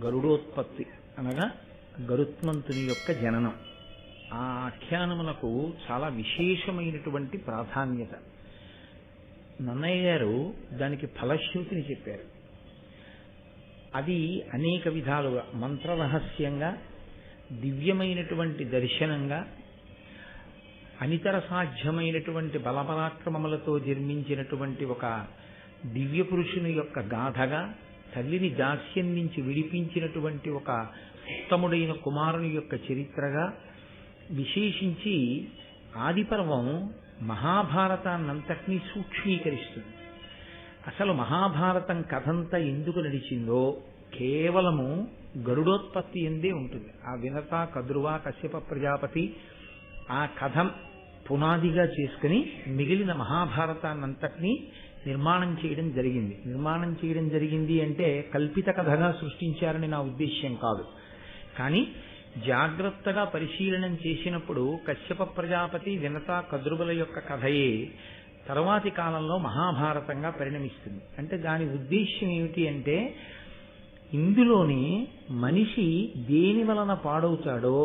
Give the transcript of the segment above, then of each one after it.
గరుడోత్పత్తి అనగా గరుత్మంతుని యొక్క జననం. ఆ ఆఖ్యానమునకు చాలా విశేషమైనటువంటి ప్రాధాన్యత. నన్నయ్య గారు దానికి ఫలశ్రుతిని చెప్పారు. అది అనేక విధాలుగా మంత్రరహస్యంగా, దివ్యమైనటువంటి దర్శనంగా, అనితర సాధ్యమైనటువంటి బలపరాక్రమములతో జన్మించినటువంటి ఒక దివ్య పురుషుని యొక్క గాథగా, తల్లిని దాస్యం నుంచి విడిపించినటువంటి ఒక ఉత్తముడైన కుమారుని యొక్క చరిత్రగా, విశేషించి ఆదిపర్వం మహాభారతాన్నంతటినీ సూక్ష్మీకరిస్తుంది. అసలు మహాభారతం కథంతా ఎందుకు నడిచిందో కేవలము గరుడోత్పత్తి ఎందే ఉంటుంది. ఆ వినత, కద్రువ, కశ్యప ప్రజాపతి ఆ కథ పునాదిగా చేసుకుని మిగిలిన మహాభారతాన్నంతటినీ నిర్మాణం చేయడం జరిగింది. నిర్మాణం చేయడం జరిగింది అంటే కల్పిత కథగా సృష్టించారని నా ఉద్దేశ్యం కాదు. కానీ జాగ్రత్తగా పరిశీలనం చేసినప్పుడు కశ్యప ప్రజాపతి, వినత, కద్రువుల యొక్క కథయే తరువాతి కాలంలో మహాభారతంగా పరిణమిస్తుంది. అంటే దాని ఉద్దేశ్యం ఏమిటి అంటే, ఇందులోని మనిషి దేని వలన పాడవుతాడో,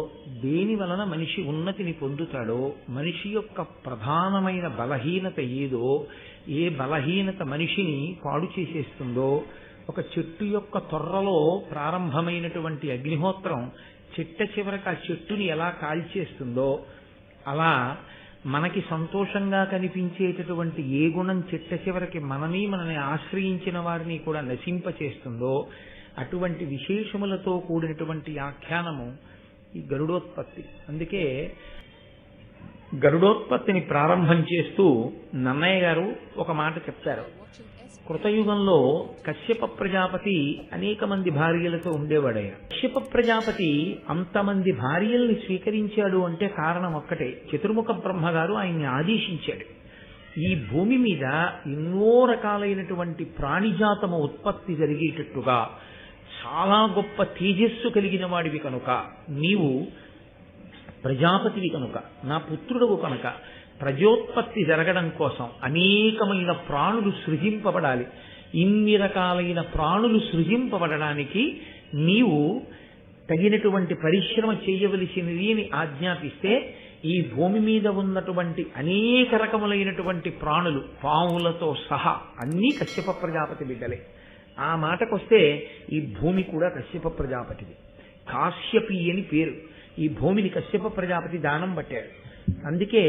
దేని వలన మనిషి ఉన్నతిని పొందుతాడో, మనిషి యొక్క ప్రధానమైన బలహీనత ఏదో, ఏ బలహీనత మనిషిని పాడు చేసేస్తుందో, ఒక చెట్టు యొక్క తొర్రలో ప్రారంభమైనటువంటి అగ్నిహోత్రం చిట్ట చివరికి ఆ చెట్టుని ఎలా కాల్చేస్తుందో, అలా మనకి సంతోషంగా కనిపించేటటువంటి ఏ గుణం చిట్ట చివరికి మనని ఆశ్రయించిన వారిని కూడా నశింపచేస్తుందో, అటువంటి విశేషములతో కూడినటువంటి ఆఖ్యానము ఈ గరుడోత్పత్తి. అందుకే గరుడోత్పత్తిని ప్రారంభం చేస్తూ నన్నయ్య గారు ఒక మాట చెప్తారు. కృతయుగంలో కశ్యప ప్రజాపతి అనేక మంది భార్యలతో ఉండేవాడయ్య. కశ్యప ప్రజాపతి అంతమంది భార్యల్ని స్వీకరించాడు అంటే కారణం ఒక్కటే, చతుర్ముఖ బ్రహ్మగారు ఆయన్ని ఆదేశించాడు. ఈ భూమి మీద ఎన్నో రకాలైనటువంటి ప్రాణిజాతము ఉత్పత్తి జరిగేటట్టుగా చాలా గొప్ప తేజస్సు కలిగిన వాడివి కనుక, నీవు ప్రజాపతివి కనుక, నా పుత్రుడవు కనుక, ప్రజోత్పత్తి జరగడం కోసం అనేకమైన ప్రాణులు సృజింపబడాలి. ఇన్ని రకాలైన ప్రాణులు సృజింపబడడానికి నీవు తగినటువంటి పరిశ్రమ చేయవలసినది అని ఆజ్ఞాపిస్తే, ఈ భూమి మీద ఉన్నటువంటి అనేక రకములైనటువంటి ప్రాణులు, పాములతో సహా అన్నీ కశ్యప ప్రజాపతి బిడ్డలే. ఆ మాటకొస్తే ఈ భూమి కూడా కశ్యప ప్రజాపతిది. కాశ్యపి అని పేరు. ఈ భూమిని కశ్యప ప్రజాపతి దానం పట్టాడు. అందుకే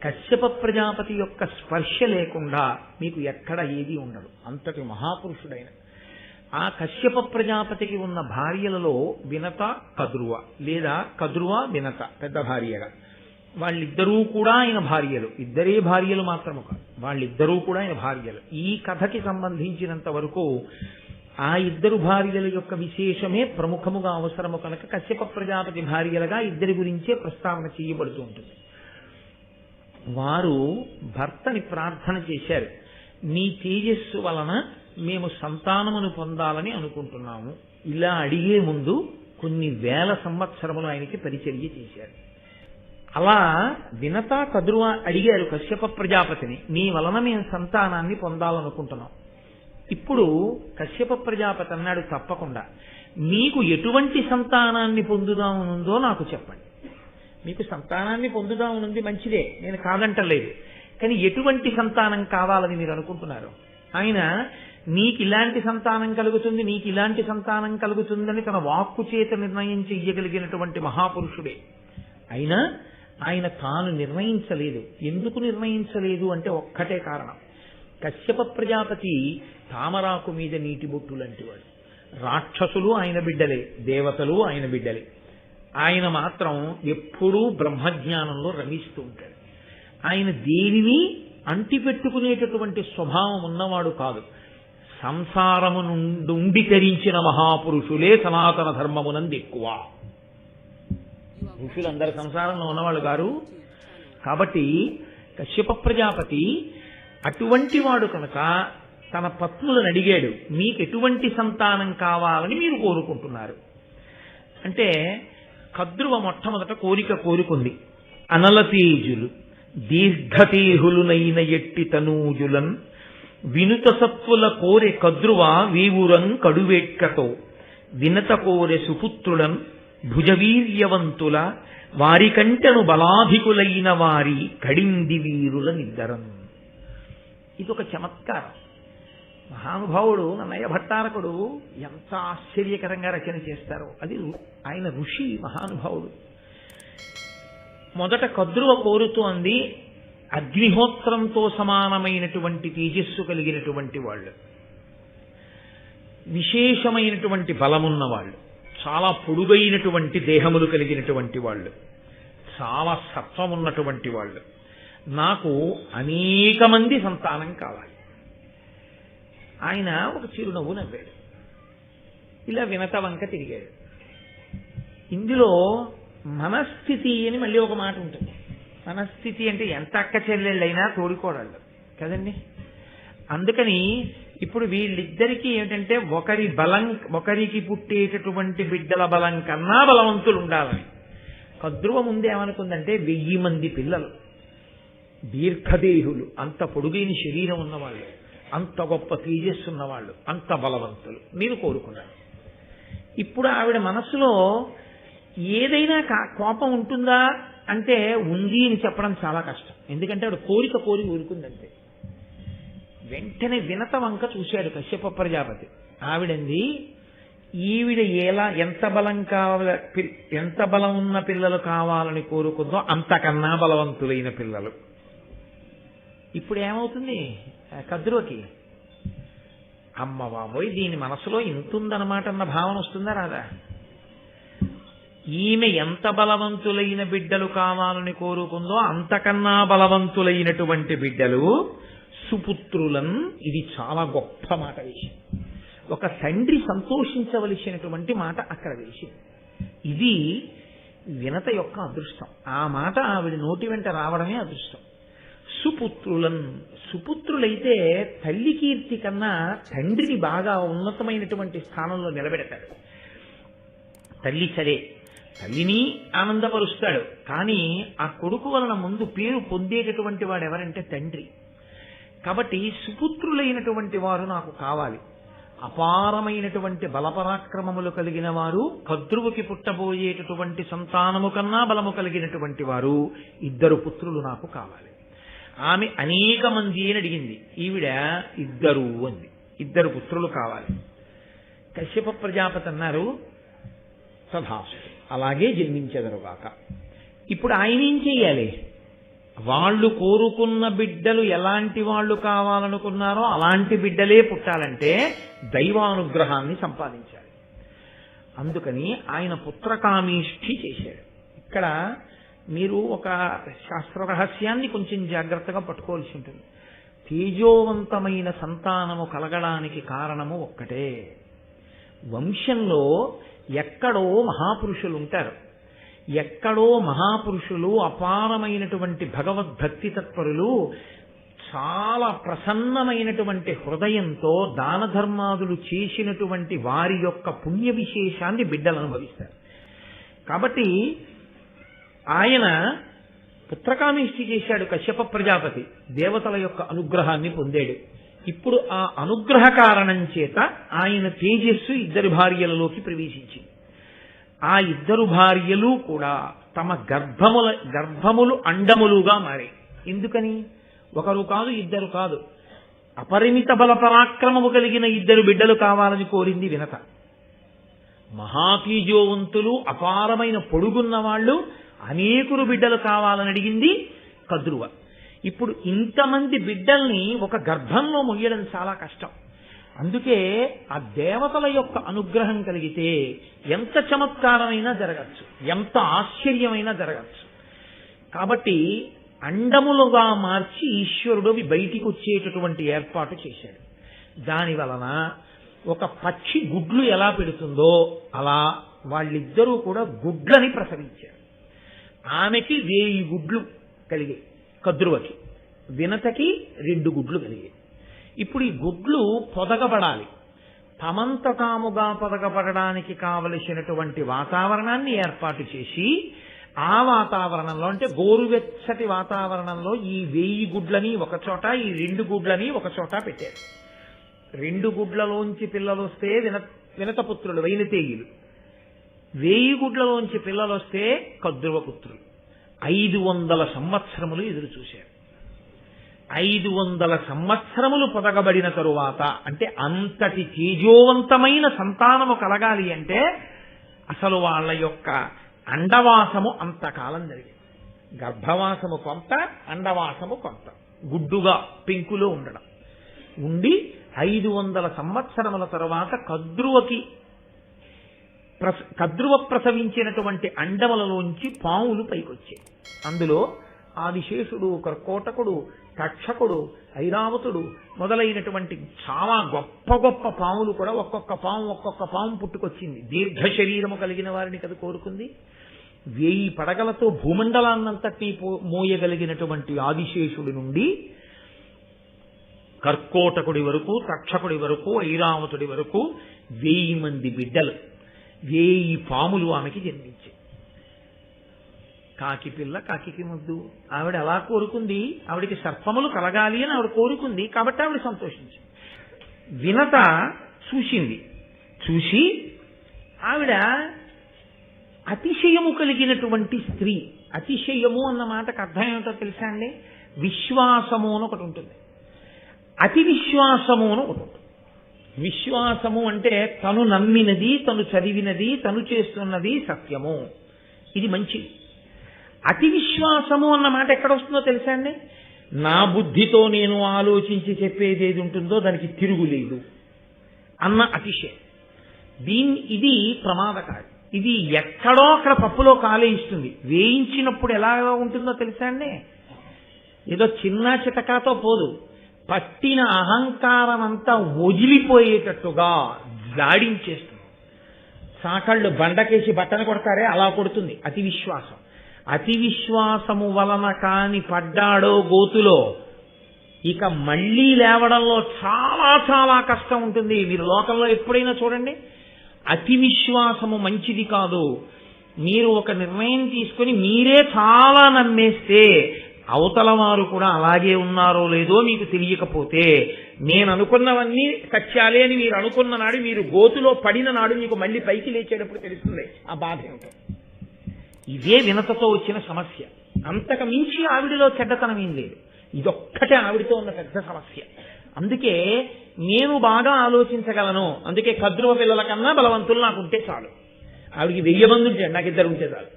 కశ్యప ప్రజాపతి యొక్క స్పర్శ లేకుండా మీకు ఎక్కడ ఏది ఉండదు. అంతటి మహాపురుషుడైన ఆ కశ్యప ప్రజాపతికి ఉన్న భార్యలలో వినత, కద్రువ, లేదా కద్రువ, వినత పెద్ద భార్యగా, వాళ్ళిద్దరూ కూడా ఆయన భార్యలు. ఇద్దరే భార్యలు మాత్రము కాదు, వాళ్ళిద్దరూ కూడా ఆయన భార్యలు. ఈ కథకి సంబంధించినంత వరకు ఆ ఇద్దరు భార్యల యొక్క విశేషమే ప్రముఖముగా అవసరము కనుక కశ్యప ప్రజాపతి భార్యలుగా ఇద్దరి గురించే ప్రస్తావన చేయబడుతూ ఉంటుంది. వారు భర్తని ప్రార్థన చేశారు, నీ తేజస్సు వలన మేము సంతానమును పొందాలని అనుకుంటున్నాము. ఇలా అడిగే ముందు కొన్ని వేల సంవత్సరములు ఆయనకి పరిచర్య చేశారు. అలా వినత, కద్రువ అడిగారు కశ్యప ప్రజాపతిని, నీ వలన మేము సంతానాన్ని పొందాలనుకుంటున్నాం. ఇప్పుడు కశ్యప ప్రజాపతి అన్నాడు, తప్పకుండా మీకు ఎటువంటి సంతానాన్ని పొందుదామనుందో నాకు చెప్పండి. మీకు సంతానాన్ని పొందుదామనుంది మంచిదే, నేను కాదంటలేదు. కానీ ఎటువంటి సంతానం కావాలని మీరు అనుకుంటున్నారు? ఆయన నీకు ఇలాంటి సంతానం కలుగుతుంది, నీకు ఇలాంటి సంతానం కలుగుతుందని తన వాక్కు చేత నిర్ణయం చెయ్యగలిగినటువంటి మహాపురుషుడే. అయినా ఆయన తాను నిర్ణయించలేదు. ఎందుకు నిర్ణయించలేదు అంటే ఒక్కటే కారణం, కశ్యప ప్రజాపతి తామరాకు మీద నీటి బొట్టు లాంటి వాడు. రాక్షసులు ఆయన బిడ్డలే, దేవతలు ఆయన బిడ్డలే. ఆయన మాత్రం ఎప్పుడూ బ్రహ్మజ్ఞానంలో రమిస్తూ ఉంటాడు. ఆయన దేనిని అంటిపెట్టుకునేటటువంటి స్వభావం ఉన్నవాడు కాదు. సంసారము నుండి తరించిన మహాపురుషులే సనాతన ధర్మమునందు ఎక్కువ. ఋషులందరూ సంసారంలో ఉన్నవాళ్ళు గారు. కాబట్టి కశ్యప ప్రజాపతి అటువంటి వాడు కనుక తన పత్నులను అడిగాడు, మీకు ఎటువంటి సంతానం కావాలని మీరు కోరుకుంటున్నారు అంటే, కద్రువ మొట్టమొదట కోరుకుంది, అనలతేజులు దీర్ఘతేహులునైన ఎట్టి తనూజులన్ వినుత సత్వుల కోరె కద్రువ వీవురం కడువేట్కతో వినత కోరె సుపుత్రులం భుజవీర్యవంతుల వారికంటెను బలాధికులైన వారి కడింది వీరుల నిద్దరం. ఇదొక చమత్కారం. మహానుభావుడు నన్నయ్య భట్టారకుడు ఎంత ఆశ్చర్యకరంగా రచన చేస్తారో. అది ఆయన ఋషి మహానుభావుడు. మొదట కద్రువ కోరుతూ అంది, అగ్నిహోత్రంతో సమానమైనటువంటి తేజస్సు కలిగినటువంటి వాళ్ళు, విశేషమైనటువంటి బలమున్న వాళ్ళు, చాలా పొడుగైనటువంటి దేహములు కలిగినటువంటి వాళ్ళు, చాలా సత్వమున్నటువంటి వాళ్ళు, నాకు అనేక మంది సంతానం కావాలి. ఆయన ఒక చిరునవ్వు నవ్వాడు. ఇలా వినత వంక తిరిగాడు. ఇందులో మనస్థితి అని మళ్ళీ ఒక మాట ఉంటుంది. మనస్థితి అంటే ఎంత అక్క చెల్లెళ్ళైనా తోడుకోడాళ్ళు కదండి. అందుకని ఇప్పుడు వీళ్ళిద్దరికీ ఏమిటంటే ఒకరికి పుట్టేటటువంటి బిడ్డల బలం కన్నా బలవంతులు ఉండాలని. కద్రువ ముందేమనుకుందంటే 1000 మంది పిల్లలు, దీర్ఘదేహులు, అంత పొడుగైన శరీరం ఉన్నవాళ్ళు, అంత గొప్ప తేజస్సు ఉన్నవాళ్ళు, అంత బలవంతులు నేను కోరుకున్నాను. ఇప్పుడు ఆవిడ మనసులో ఏదైనా కోపం ఉంటుందా అంటే ఉంది అని చెప్పడం చాలా కష్టం. ఎందుకంటే ఆవిడ కోరి ఊరుకుందంటే. వెంటనే వినత వంక చూశాడు కశ్యప ప్రజాపతి. ఆవిడంది, ఈవిడ ఎంత బలం ఉన్న పిల్లలు కావాలని కోరుకుందో అంతకన్నా బలవంతులైన పిల్లలు. ఇప్పుడు ఏమవుతుంది కద్రువకి? అమ్మ బాబోయ్, దీని మనసులో ఇంతుందన్నమాట అన్న భావన వస్తుందా రాదా? ఈమె ఎంత బలవంతులైన బిడ్డలు కావాలని కోరుకుందో అంతకన్నా బలవంతులైనటువంటి బిడ్డలు సుపుత్రులన్. ఇది చాలా గొప్ప మాట విషయం. ఒక తండ్రి సంతోషించవలసినటువంటి మాట అక్కడ విషయం. ఇది వినత యొక్క అదృష్టం. ఆ మాట ఆవిడ నోటి వెంట రావడమే అదృష్టం. సుపుత్రులన్, సుపుత్రులైతే తల్లి కీర్తి కన్నా తండ్రిని బాగా ఉన్నతమైనటువంటి స్థానంలో నిలబెడతాడు. తల్లి సరే, తల్లిని ఆనందపరుస్తాడు, కానీ ఆ కొడుకు వలన ముందు పేరు పొందేటటువంటి వాడు ఎవరంటే తండ్రి. కాబట్టి సుపుత్రులైనటువంటి వారు నాకు కావాలి. అపారమైనటువంటి బలపరాక్రమములు కలిగిన వారు, కద్రువుకి పుట్టబోయేటటువంటి సంతానము కన్నా బలము కలిగినటువంటి వారు 2 పుత్రులు నాకు కావాలి. ఆమె అనేక మంది అని అడిగింది, ఈవిడ 2 అంది. 2 పుత్రులు కావాలి. కశ్యప ప్రజాపతి అన్నారు, తథాస్తు, అలాగే జన్మించెదరుగాక. ఇప్పుడు ఆయన ఏం చెయ్యాలి? వాళ్ళు కోరుకున్న బిడ్డలు ఎలాంటి వాళ్ళు కావాలనుకున్నారో అలాంటి బిడ్డలే పుట్టాలంటే దైవానుగ్రహాన్ని సంపాదించాలి. అందుకని ఆయన పుత్రకామేష్ఠి చేశాడు. ఇక్కడ మీరు ఒక శాస్త్ర రహస్యాన్ని కొంచెం జాగ్రత్తగా పట్టుకోవాల్సి ఉంటుంది. తేజోవంతమైన సంతానము కలగడానికి కారణము ఒక్కటే. వంశంలో ఎక్కడో మహాపురుషులు ఉంటారు. ఎక్కడో మహాపురుషులు అపారమైనటువంటి భగవద్భక్తి తత్పరులు, చాలా ప్రసన్నమైనటువంటి హృదయంతో దాన ధర్మాదులు చేసినటువంటి వారి యొక్క పుణ్య విశేషాన్ని బిడ్డలు అనుభవిస్తారు. కాబట్టి ఆయన పుత్రకామేష్టి చేశాడు కశ్యప ప్రజాపతి. దేవతల యొక్క అనుగ్రహాన్ని పొందాడు. ఇప్పుడు ఆ అనుగ్రహ కారణం చేత ఆయన తేజస్సు 2 భార్యలలోకి ప్రవేశించింది. ఆ 2 భార్యలు కూడా తమ గర్భములు అండములుగా మారాయి. ఎందుకని? ఒకరు కాదు, 2 కాదు, అపరిమిత బల పరాక్రమము కలిగిన 2 బిడ్డలు కావాలని కోరింది వినత. మహాతేజోవంతులు, అపారమైన పొడుగున్న వాళ్ళు, అనేకులు బిడ్డలు కావాలని అడిగింది కద్రువ. ఇప్పుడు ఇంతమంది బిడ్డల్ని ఒక గర్భంలో మొయ్యడం చాలా కష్టం. అందుకే ఆ దేవతల యొక్క అనుగ్రహం కలిగితే ఎంత చమత్కారమైనా జరగచ్చు, ఎంత ఆశ్చర్యమైనా జరగచ్చు. కాబట్టి అండములుగా మార్చి ఈశ్వరుడు బయటికి వచ్చేటటువంటి ఏర్పాటు చేశాడు. దాని వలన ఒక పక్షి గుడ్లు ఎలా పెడుతుందో అలా వాళ్ళిద్దరూ కూడా గుడ్లని ప్రసవించారు. ఆమెకి 1000 గుడ్లు కలిగాయి, కద్రువకి. వినతకి 2 గుడ్లు కలిగాయి. ఇప్పుడు ఈ గుడ్లు పొదగబడాలి. తమంత తాముగా పొదగబడడానికి కావలసినటువంటి వాతావరణాన్ని ఏర్పాటు చేసి, ఆ వాతావరణంలో అంటే గోరువెచ్చటి వాతావరణంలో ఈ 1000 గుడ్లని ఒక చోట, ఈ 2 గుడ్లని ఒక చోట పెట్టారు. 2 గుడ్లలోంచి పిల్లలు వస్తే వినతపుత్రులు వైనతేయులు. 1000 గుడ్లలోంచి పిల్లలు వస్తే కద్రువపుత్రులు 500 సంవత్సరములు ఎదురు చూశారు. 500 సంవత్సరములు పొదగబడిన తరువాత, అంటే అంతటి తేజోవంతమైన సంతానము కలగాలి అంటే అసలు వాళ్ళ యొక్క అండవాసము అంతకాలం జరిగింది. గర్భవాసము కొంత, అండవాసము కొంత, గుడ్డుగా పెంకులో ఉండడం ఉండి 500 సంవత్సరముల తరువాత కద్రువ ప్రసవించినటువంటి అండములలోంచి పాములు పైకొచ్చాయి. అందులో ఆదిశేషుడు, కర్కోటకుడు, తక్షకుడు, ఐరావతుడు మొదలైనటువంటి చాలా గొప్ప గొప్ప పాములు కూడా ఒక్కొక్క పాము పుట్టుకొచ్చింది. దీర్ఘ శరీరము కలిగిన వారిని కదా కోరుకుంది. 1000 పడగలతో భూమండలాన్నంతటి మోయగలిగినటువంటి ఆదిశేషుడి నుండి కర్కోటకుడి వరకు, తక్షకుడి వరకు, ఐరావతుడి వరకు 1000 మంది బిడ్డలు, 1000 పాములు ఆమెకి జన్మించాయి. కాకి పిల్ల కాకి ముద్దు. ఆవిడ అలా కోరుకుంది. ఆవిడికి సర్పములు కలగాలి అని ఆవిడ కోరుకుంది. కాబట్టి ఆవిడ సంతోషించింది. వినత చూసింది. చూసి ఆవిడ అతిశయము కలిగినటువంటి స్త్రీ. అతిశయము అన్న మాటకు అర్థం ఏమిటో తెలుసా అండి? విశ్వాసము అని ఒకటి ఉంటుంది, అతి విశ్వాసము అని ఒకటి ఉంటుంది. విశ్వాసము అంటే తను నమ్మినది, తను చదివినది, తను చేస్తున్నది సత్యము, ఇది మంచిది. అతి విశ్వాసము అన్న మాట ఎక్కడ వస్తుందో తెలుసా అండి? నా బుద్ధితో నేను ఆలోచించి చెప్పేది ఏది ఉంటుందో దానికి తిరుగులేదు అన్న అతిశయం. ఇది ప్రమాదకారి. ఇది ఎక్కడో అక్కడ పప్పులో కాలేయిస్తుంది. వేయించినప్పుడు ఎలా ఉంటుందో తెలుసా అండి? ఏదో చిన్న చితకాతో పోదు, పట్టిన అహంకారం అంతా వదిలిపోయేటట్టుగా జాడించేస్తుంది. సాకళ్ళు బండకేసి బట్టను కొడతారే అలా కొడుతుంది అతి విశ్వాసం. అతి విశ్వాసము వలన కాని పడ్డాడో గోతులో ఇక మళ్లీ లేవడంలో చాలా చాలా కష్టం ఉంటుంది. మీరు లోకంలో ఎప్పుడైనా చూడండి, అతి విశ్వాసము మంచిది కాదు. మీరు ఒక నిర్ణయం తీసుకుని మీరే చాలా నమ్మేస్తే అవతల వారు కూడా అలాగే ఉన్నారో లేదో మీకు తెలియకపోతే, నేను అనుకున్నవన్నీ సత్యాలే అని మీరు అనుకున్న నాడు, మీరు గోతులో పడిన నాడు మీకు మళ్ళీ పైకి లేచేటప్పుడు తెలుస్తుంది ఆ బాధ ఏమిటో. ఇదే వినతతో వచ్చిన సమస్య. అంతకు మించి ఆవిడిలో చెడ్డతనం ఏం లేదు. ఇదొక్కటే ఆవిడితో ఉన్న పెద్ద సమస్య. అందుకే నేను బాగా ఆలోచించగలను. అందుకే కద్రువ పిల్లల కన్నా బలవంతులు నాకుంటే చాలు. ఆవిడికి 1000 మంది ఉంటే నాకు 2 ఉంటే చాలు.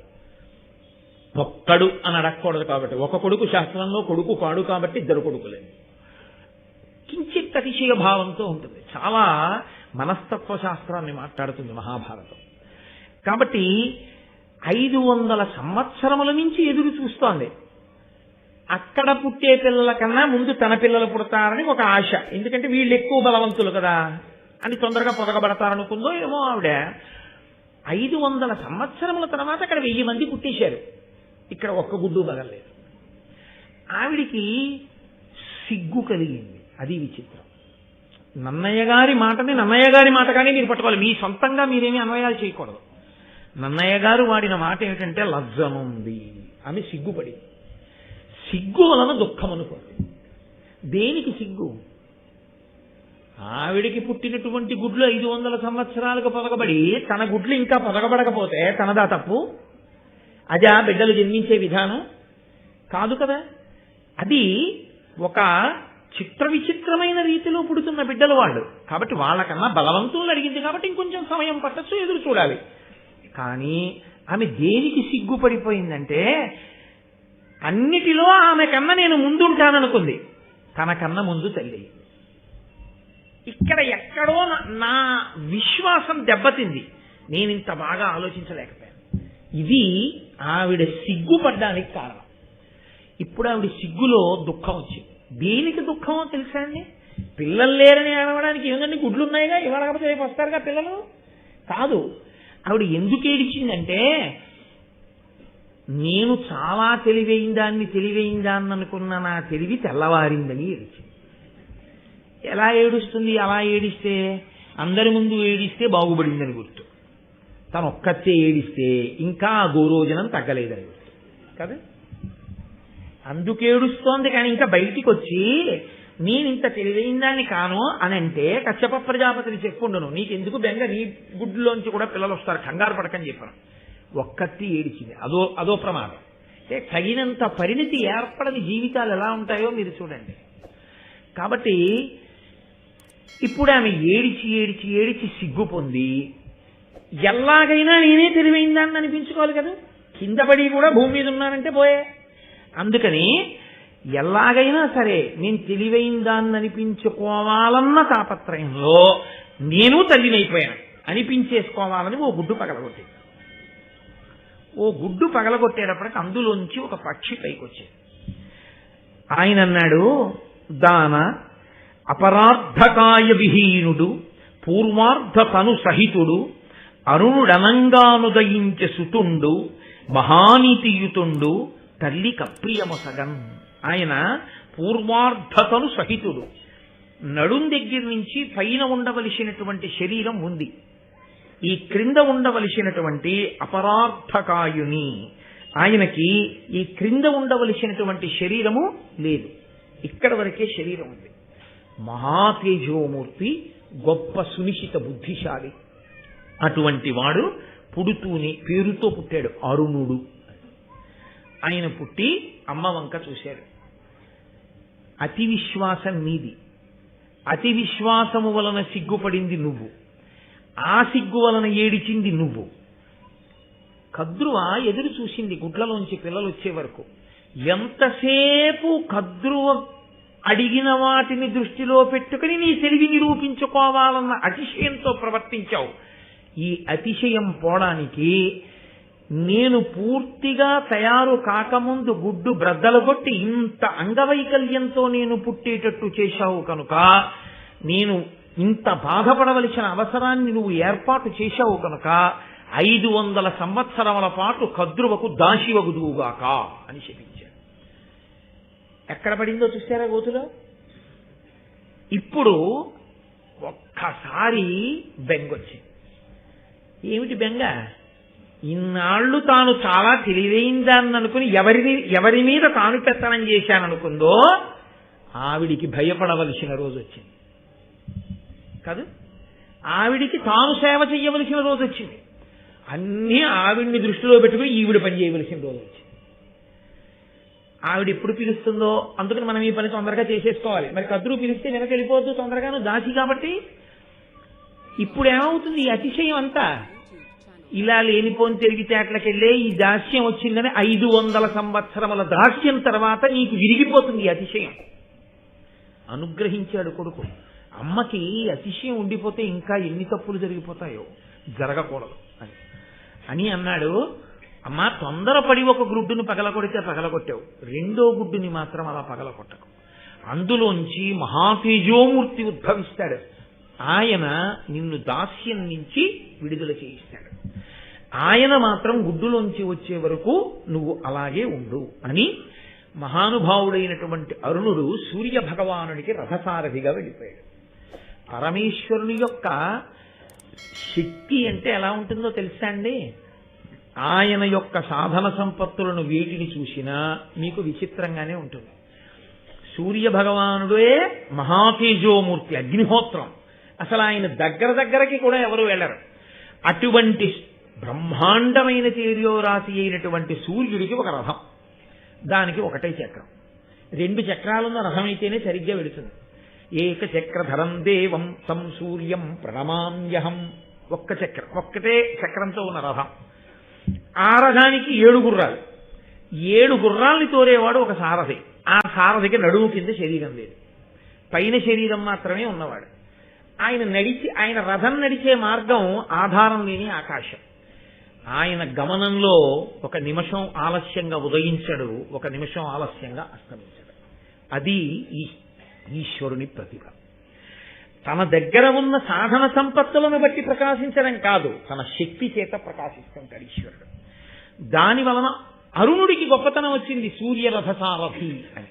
ఒక్కడు అని అడగకూడదు కాబట్టి, ఒక కొడుకు శాస్త్రంలో కొడుకు కాడు కాబట్టి 2 కొడుకులే. కించిత్ అతిశయ భావంతో ఉంటుంది. చాలా మనస్తత్వ శాస్త్రాన్ని మాట్లాడుతుంది మహాభారతం. కాబట్టి 500 సంవత్సరముల నుంచి ఎదురు చూస్తోంది. అక్కడ పుట్టే పిల్లల కన్నా ముందు తన పిల్లలు పుడతారని ఒక ఆశ. ఎందుకంటే వీళ్ళు ఎక్కువ బలవంతులు కదా అని తొందరగా పొదగబడతారనుకుందో ఏమో ఆవిడ. 500 సంవత్సరముల తర్వాత అక్కడ 1000 మంది పుట్టేశారు. ఇక్కడ ఒక్క గుడ్డు బగలేదు. ఆవిడికి సిగ్గు కలిగింది. అది విచిత్రం. నన్నయ్య గారి మాటని నన్నయ్య గారి మాటగానే మీరు పట్టుకోవాలి. మీ సొంతంగా మీరేమీ అన్వయాలు చేయకూడదు. నన్నయ్య గారు వాడిన మాట ఏమిటంటే లజ్జనుంది. ఆమె సిగ్గుపడి, సిగ్గు వలన దుఃఖం అనుకోండి. దేనికి సిగ్గు? ఆవిడికి పుట్టినటువంటి గుడ్లు 500 సంవత్సరాలకు పొదగబడి తన గుడ్లు ఇంకా పొదగబడకపోతే తనదా తప్పు? అది ఆ బిడ్డలు జన్మించే విధానం కాదు కదా. అది ఒక చిత్ర విచిత్రమైన రీతిలో పుడుతున్న బిడ్డలు వాళ్ళు. కాబట్టి వాళ్ళకన్నా బలవంతులు అడిగింది కాబట్టి ఇంకొంచెం సమయం పట్టచ్చు, ఎదురు చూడాలి. కానీ ఆమె దేనికి సిగ్గుపడిపోయిందంటే, అన్నిటిలో ఆమె కన్నా నేను ముందుంటాననుకుంది. తనకన్నా ముందు తల్లి. ఇక్కడ ఎక్కడో నా విశ్వాసం దెబ్బతింది. నేను ఇంత బాగా ఆలోచించలేకపోయాను. ఇది ఆవిడ సిగ్గుపడ్డానికి కారణం. ఇప్పుడు ఆవిడ సిగ్గులో దుఃఖం వచ్చింది. దేనికి దుఃఖమో తెలుసా అండి? పిల్లలు లేరని ఏడవడానికి ఏముందండి, గుడ్లున్నాయిగా, ఇవాళ కాకపోతే రేపు వస్తారుగా పిల్లలు. కాదు, ఆవిడ ఎందుకు ఏడిచిందంటే, నేను చాలా తెలివైందాన్ని అనుకున్న నా తెలివి తెల్లవారిందని ఏడిచింది. ఎలా ఏడుస్తుంది? అలా ఏడిస్తే అందరి ముందు ఏడిస్తే బాగుపడిందని గుర్తు. తను ఒక్కతే ఏడిస్తే ఇంకా గోరోజనం తగ్గలేదని గుర్తు కదా. అందుకేడుస్తోంది. కానీ ఇంకా బయటికి వచ్చి నేను ఇంత తెలివైన దాన్ని కాను అని అంటే కశ్యప ప్రజాపతిని చెప్పుండును, నీకెందుకు బెంగ, నీ గుడ్లోంచి కూడా పిల్లలు వస్తారు, కంగారు పడకని చెప్పాను. ఒక్కటి ఏడిచింది. అదో ప్రమాదం. అంటే తగినంత పరిణితి ఏర్పడని జీవితాలు ఎలా ఉంటాయో మీరు చూడండి. కాబట్టి ఇప్పుడు ఆమె ఏడిచి ఏడిచి ఏడిచి సిగ్గు పొంది, ఎలాగైనా నేనే తెలివైందాన్ని అనిపించుకోవాలి కదా, కింద పడి కూడా భూమి మీద ఉన్నానంటే పోయే. అందుకని ఎలాగైనా సరే నేను తెలివైందాన్ని అనిపించుకోవాలన్న తాపత్రయంలో నేను తల్లినైపోయాను అనిపించేసుకోవాలని ఓ గుడ్డు పగలగొట్టింది. ఓ గుడ్డు పగలగొట్టేటప్పటికి అందులోంచి ఒక పక్షి పైకొచ్చేది. ఆయన అన్నాడు, దాన అపరార్థకాయ విహీనుడు పూర్వార్ధ తను సహితుడు అరుణుడనంగానుదయించే సుతుండు మహానీతియుతుండు తల్లి కప్రియమొసగన్. ఆయన పూర్వార్ధతను సహితుడు, నడుం దగ్గర నుంచి పైన ఉండవలసినటువంటి శరీరం ఉంది, ఈ క్రింద ఉండవలసినటువంటి అపరార్థకాయుని. ఆయనకి ఈ క్రింద ఉండవలసినటువంటి శరీరము లేదు, ఇక్కడ వరకే శరీరం ఉంది. మహాతేజోమూర్తి, గొప్ప సునిశిత బుద్ధిశాలి. అటువంటి వాడు పుడుతూనే పేరుతో పుట్టాడు, అరుణుడు. ఆయన పుట్టి అమ్మ వంక చూశాడు. అతి విశ్వాసం నీది, అతి విశ్వాసము వలన సిగ్గుపడింది నువ్వు, ఆ సిగ్గు వలన ఏడిచింది నువ్వు. కద్రువ ఎదురు చూసింది గుడ్లలోంచి పిల్లలు వచ్చే వరకు. ఎంతసేపు కద్రువ అడిగిన వాటిని దృష్టిలో పెట్టుకుని నీ తెలివి నిరూపించుకోవాలన్న అతిశయంతో ప్రవర్తించావు. ఈ అతిశయం పోవడానికి నేను పూర్తిగా తయారు కాకముందు గుడ్డు బ్రద్దలగొట్టి ఇంత అంగవైకల్యంతో నేను పుట్టేటట్టు చేశావు కనుక, నేను ఇంత బాధపడవలసిన అవసరాన్ని నువ్వు ఏర్పాటు చేశావు కనుక 500 సంవత్సరముల పాటు కద్రువకు దాసివగుదువుగాక అని శపించాడు. ఎక్కడ పడిందో చూస్తారా గోతులో? ఇప్పుడు ఒక్కసారి బెంగొచ్చింది. ఏమిటి బెంగ? ఇన్నాళ్లు తాను చాలా తెలివైందాన్ని అనుకుని ఎవరి మీద తాను పెత్తనం చేశాననుకుందో ఆవిడికి భయపడవలసిన రోజు వచ్చింది కాదు, ఆవిడికి తాను సేవ చెయ్యవలసిన రోజు వచ్చింది. అన్నీ ఆవిడ్ని దృష్టిలో పెట్టుకుని ఈవిడ పని చేయవలసిన రోజు వచ్చింది. ఆవిడ ఎప్పుడు పిలుస్తుందో అందుకని మనం ఈ పని తొందరగా చేసేసుకోవాలి. మరి కద్రు పిలిస్తే వెనక వెళ్ళిపోవద్దు తొందరగాను, దాసి కాబట్టి. ఇప్పుడు ఏమవుతుంది? ఈ అతిశయం అంతా ఇలా లేనిపోని తెలివితేటలకెళ్ళే ఈ దాస్యం వచ్చిందని 500 సంవత్సరముల దాస్యం తర్వాత నీకు విరిగిపోతుంది ఈ అతిశయం. అనుగ్రహించాడు కొడుకు. అమ్మకి అతిశయం ఉండిపోతే ఇంకా ఎన్ని తప్పులు జరిగిపోతాయో, జరగకూడదు అని అన్నాడు. అమ్మా, తొందరపడి ఒక గుడ్డును పగలగొడితే పగలగొట్టావు, రెండో గుడ్డుని మాత్రం అలా పగలగొట్టకు. అందులోంచి మహాతేజోమూర్తి ఉద్భవిస్తాడు. ఆయన నిన్ను దాస్యం నుంచి విడుదల చేయిస్తాడు. ఆయన మాత్రం గుడ్డులోంచి వచ్చే వరకు నువ్వు అలాగే ఉండు అని మహానుభావుడైనటువంటి అరుణుడు సూర్య భగవానుడికి రథసారథిగా వెళ్ళిపోయాడు. పరమేశ్వరుని యొక్క శక్తి అంటే ఎలా ఉంటుందో తెలుసా అండి? ఆయన యొక్క సాధన సంపత్తులను వేటిని చూసినా మీకు విచిత్రంగానే ఉంటుంది. సూర్య భగవానుడే మహాతేజోమూర్తి, అగ్నిహోత్రం. అసలు ఆయన దగ్గరకి కూడా ఎవరు వెళ్ళరు. అటువంటి బ్రహ్మాండమైన తేజోరాశి అయినటువంటి సూర్యుడికి ఒక రథం, దానికి ఒకటే చక్రం. 2 చక్రాలున్న రథం అయితేనే సరిగ్గా వెడుతుంది. ఏకచక్రధరం దేవం తం సూర్యం ప్రణమామ్యహం. ఒక్కటే చక్రంతో ఉన్న రథం. ఆ రథానికి 7 గుర్రాలు. 7 గుర్రాల్ని తోరేవాడు ఒక సారథి. ఆ సారథికి నడుము కింద శరీరం లేదు, పైన శరీరం మాత్రమే ఉన్నవాడు. ఆయన రథం నడిచే మార్గం ఆధారం లేని ఆకాశం. ఆయన గమనంలో 1 నిమిషం ఆలస్యంగా ఉదయించడు, 1 నిమిషం ఆలస్యంగా అస్తమించడు. అది ఈశ్వరుని ప్రతిభ. తన దగ్గర ఉన్న సాధన సంపత్తులను బట్టి ప్రకాశించడం కాదు, తన శక్తి చేత ప్రకాశిస్తుంటాడు ఈశ్వరుడు. దాని వలన అరుణుడికి గొప్పతనం వచ్చింది, సూర్యరథ సారథి అని.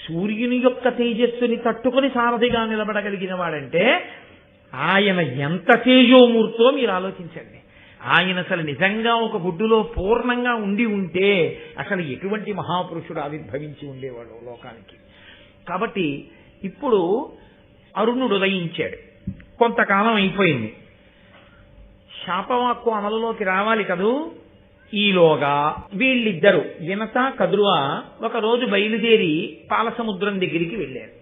సూర్యుని యొక్క తేజస్సుని తట్టుకుని సారథిగా నిలబడగలిగిన వాడంటే ఆయన ఎంత తేజోమూర్తో మీరు ఆలోచించండి. ఆయన అసలు నిజంగా ఒక గుడ్డులో పూర్ణంగా ఉంటే అసలు ఎటువంటి మహాపురుషుడు ఆవిర్భవించి ఉండేవాడు లోకానికి. కాబట్టి ఇప్పుడు అరుణుడు ఉదయించాడు. కొంతకాలం అయిపోయింది. శాపవాక్కు అమలులోకి రావాలి కదూ. ఈలోగా వీళ్ళిద్దరూ వినత కదురువ ఒకరోజు బయలుదేరి పాలసముద్రం దగ్గరికి వెళ్ళారు.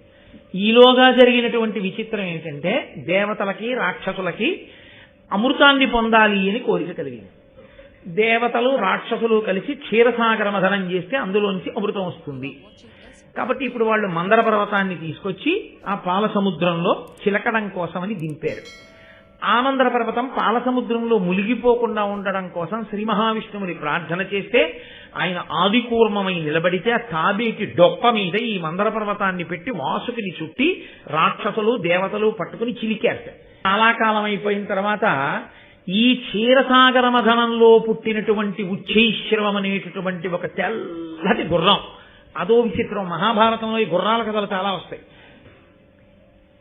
ఈలోగా జరిగినటువంటి విచిత్రం ఏంటంటే దేవతలకి రాక్షసులకి అమృతాన్ని పొందాలి అని కోరిక కలిగింది. దేవతలు రాక్షసులు కలిసి క్షీరసాగర మథనం చేస్తే అందులోంచి అమృతం వస్తుంది. కాబట్టి ఇప్పుడు వాళ్ళు మందర పర్వతాన్ని తీసుకొచ్చి ఆ పాలసముద్రంలో చిలకడం కోసమని దింపారు. ఆ మందర పర్వతం పాలసముద్రంలో మునిగిపోకుండా ఉండడం కోసం శ్రీ మహావిష్ణువుని ప్రార్థన చేస్తే ఆయన ఆదికూర్మమై నిలబడితే ఆ తాబేటి డొప్ప మీద ఈ మందర పర్వతాన్ని పెట్టి వాసుకిని చుట్టి రాక్షసులు దేవతలు పట్టుకుని చిలికారు. చాలా కాలం అయిపోయిన తర్వాత ఈ క్షీరసాగర మథనంలో పుట్టినటువంటి ఉచ్చైశ్రవం అనేటటువంటి ఒక తెల్లటి గుర్రం, అదో విచిత్రం. మహాభారతంలో ఈ గుర్రాల కథలు చాలా వస్తాయి.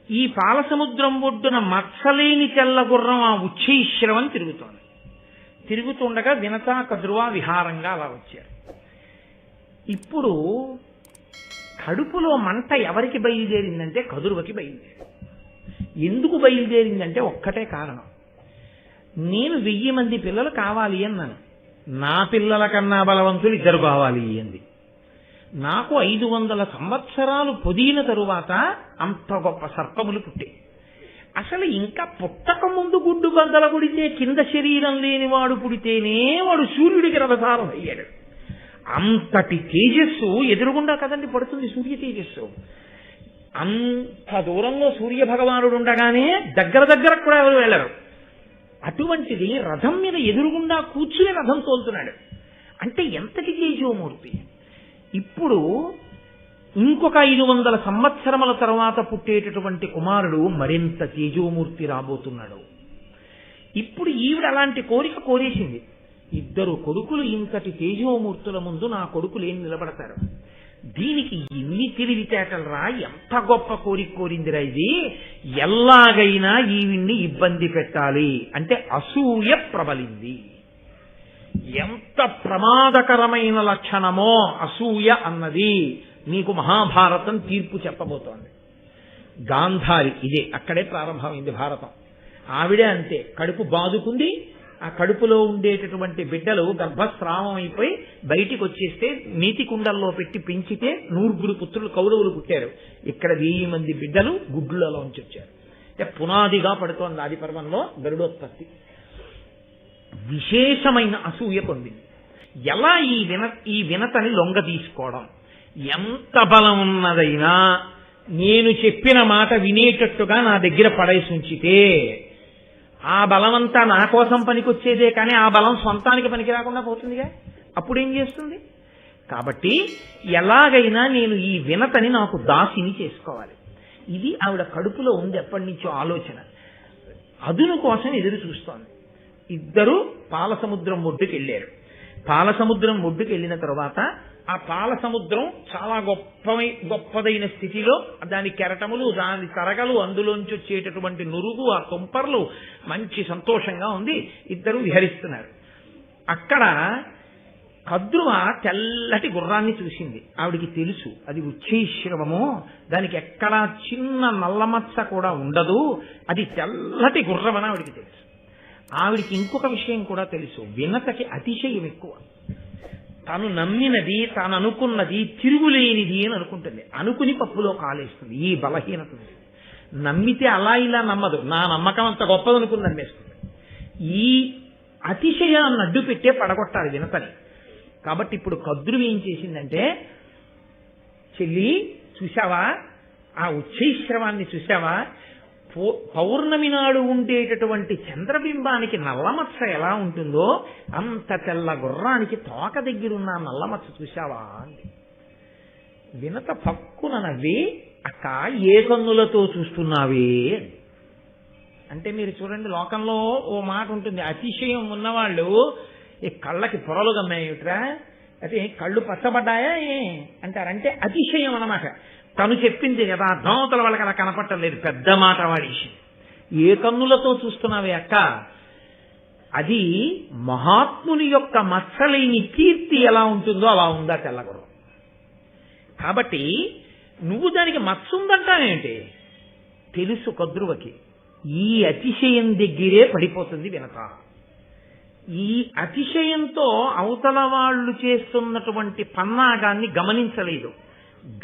ఈ పాలసముద్రం ఒడ్డున మత్సలేని తెల్ల గుర్రం ఆ ఉచ్చైశ్రవం తిరుగుతోంది. తిరుగుతుండగా వినత కదురువ విహారంగా అలా వచ్చారు. ఇప్పుడు కడుపులో మంట ఎవరికి బయలుదేరిందంటే కదురువకి బయలుదేరింది. ఎందుకు బయలుదేరిందంటే ఒక్కటే కారణం. నేను 1000 మంది పిల్లలు కావాలి అన్నాను. నా పిల్లల కన్నా బలవంతులు 2 కావాలి అంది. నాకు 500 సంవత్సరాలు పొదిగిన తరువాత అంత గొప్ప సర్పములు పుట్టాయి. అసలు ఇంకా పుట్టక ముందు గుడ్డు బద్దల పుడితే కింద శరీరం లేనివాడు పుడితేనే వాడు సూర్యుడికి రథసారం అయ్యాడు. అంతటి తేజస్సు ఎదురుగుండా కదండి పడుతుంది సూర్య తేజస్సు. అంత దూరంలో సూర్య భగవానుడు ఉండగానే దగ్గర కూడా ఎవరు వెళ్ళరు. అటువంటిది రథం మీద ఎదురుగుండా కూర్చుని రథం తోలుతున్నాడు అంటే ఎంతటి తేజోమూర్తి. ఇప్పుడు ఇంకొక 500 సంవత్సరముల తర్వాత పుట్టేటటువంటి కుమారుడు మరింత తేజోమూర్తి రాబోతున్నాడు. ఇప్పుడు ఈవిడ అలాంటి కోరిక కోరేసింది. 2 కొడుకులు ఇంతటి తేజోమూర్తుల ముందు నా కొడుకులు ఏం నిలబడతారు? దీనికి ఎన్ని తెలివితేటలు రా, ఎంత గొప్ప కోరిక కోరిందిరా ఇది. ఎలాగైనా ఈవిడ్ని ఇబ్బంది పెట్టాలి అంటే అసూయ ప్రబలింది. ఎంత ప్రమాదకరమైన లక్షణమో అసూయ అన్నది నీకు మహాభారతం తీర్పు చెప్పబోతోంది. గాంధారి ఇదే, అక్కడే ప్రారంభమైంది భారతం. ఆవిడే అంతే, కడుపు బాదుకుంది. ఆ కడుపులో ఉండేటటువంటి బిడ్డలు గర్భస్రావం అయిపోయి బయటికి వచ్చేస్తే నీతి కుండల్లో పెట్టి పెంచితే 100 పుత్రులు కౌరవులు పుట్టారు. ఇక్కడ 1000 మంది బిడ్డలు గుడ్లలోంచి వచ్చారు. అంటే పునాదిగా పడుతోంది ఆది పర్వంలో గరుడోత్పత్తి. విశేషమైన అసూయ పొందింది. ఎలా ఈ వినతని లొంగ తీసుకోవడం? ఎంత బలం ఉన్నదైనా నేను చెప్పిన మాట వినేటట్టుగా నా దగ్గర పడేసి ఉంచితే ఆ బలమంతా నా కోసం పనికొచ్చేదే, కానీ ఆ బలం సొంతానికి పనికి రాకుండా పోతుందిగా. అప్పుడేం చేస్తుంది? కాబట్టి ఎలాగైనా నేను ఈ వినతని నాకు దాసిని చేసుకోవాలి. ఇది ఆవిడ కడుపులో ఉంది ఎప్పటి నుంచో ఆలోచన. అదును కోసం ఎదురు చూస్తోంది. 2 పాలసముద్రం ఒడ్డుకి వెళ్ళారు. పాలసముద్రం ఒడ్డుకి వెళ్ళిన తర్వాత ఆ పాలసముద్రం చాలా గొప్పదైన స్థితిలో దాని కెరటములు, దాని తరగలు, అందులోంచి వచ్చేటటువంటి నురుగు, ఆ తుంపర్లు మంచి సంతోషంగా ఉంది. 2 విహరిస్తున్నారు. అక్కడ కద్రువ తెల్లటి గుర్రాన్ని చూసింది. ఆవిడికి తెలుసు అది ఉచ్చైశ్రవము, దానికి ఎక్కడా చిన్న నల్లమచ్చ కూడా ఉండదు, అది తెల్లటి గుర్రమని ఆవిడికి తెలుసు. ఆవిడికి ఇంకొక విషయం కూడా తెలుసు, వినతకి అతిశయం ఎక్కువ. తాను నమ్మినది, తాను అనుకున్నది తిరుగులేనిది అని అనుకుంటుంది. అనుకుని పప్పులో కాలేస్తుంది. ఈ బలహీనత నమ్మితే అలా ఇలా నమ్మదు. నా నమ్మకం అంత గొప్పదనుకుని నమ్మేస్తుంది. ఈ అతిశయాన్ని అడ్డు పెట్టే పడగొట్టాలి వినతని. కాబట్టి ఇప్పుడు కద్రువు ఏం చేసిందంటే, చెల్లి చూశావా, ఆ ఉచ్చైశ్రవాన్ని చూశావా? పౌర్ణమి నాడు ఉండేటటువంటి చంద్రబింబానికి నల్లమచ్చ ఎలా ఉంటుందో అంత తెల్ల గుర్రానికి తోక దగ్గరున్న నల్లమచ్చ చూశావా అంది. వినత పక్కున నవ్వి, అక్క ఏ కన్నులతో చూస్తున్నావే అంటే, మీరు చూడండి లోకంలో ఓ మాట ఉంటుంది, అతిశయం ఉన్నవాళ్ళు ఈ కళ్ళకి పొరలు గమ్మాయిట్రా, అయితే కళ్ళు పచ్చబడ్డాయా అంటారంటే అతిశయం అన్నమాట. తను చెప్పింది కదా, అర్థమవుతల వాళ్ళకి అలా కనపట్టలేదు, పెద్ద మాట వాడేసి. ఏ కన్నులతో చూస్తున్నావే అక్క? అది మహాత్ముని యొక్క మత్సలేని కీర్తి ఎలా ఉంటుందో అలా ఉందా తెల్లగుర్రం. కాబట్టి నువ్వు దానికి మత్సుందంటావేంటి? తెలుసు కద్రువకి ఈ అతిశయం దగ్గరే పడిపోతుంది వినత. ఈ అతిశయంతో అవతల వాళ్ళు చేస్తున్నటువంటి పన్నాగాన్ని గమనించలేదు.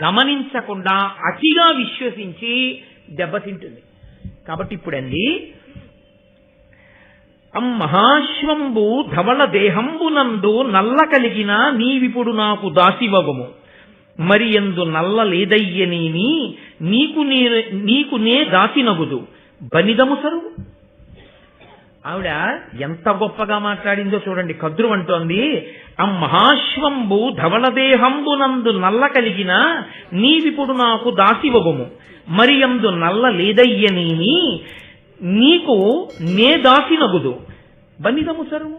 గమనించకుండా అతిగా విశ్వసించి దెబ్బతింటుంది. కాబట్టి ఇప్పుడండి, మహాశ్వంబు ధవళ దేహంబునందు నల్ల కలిగిన నీవిప్పుడు నాకు దాసివగుము, మరి ఎందు నల్ల లేదయ్యనేని నీకు నే దాసినగుదు బనిదము సరువు. ఆవిడ ఎంత గొప్పగా మాట్లాడిందో చూడండి. కద్రు అంటోంది, మహాశ్వంబు ధవళ దేహంబునందు నల్ల కలిగిన నీవిప్పుడు నాకు దాసివగుము, మరి ఎందు నల్ల లేదయ్యనేని నీకు నే దాసినగుదు బనిదము సరువు.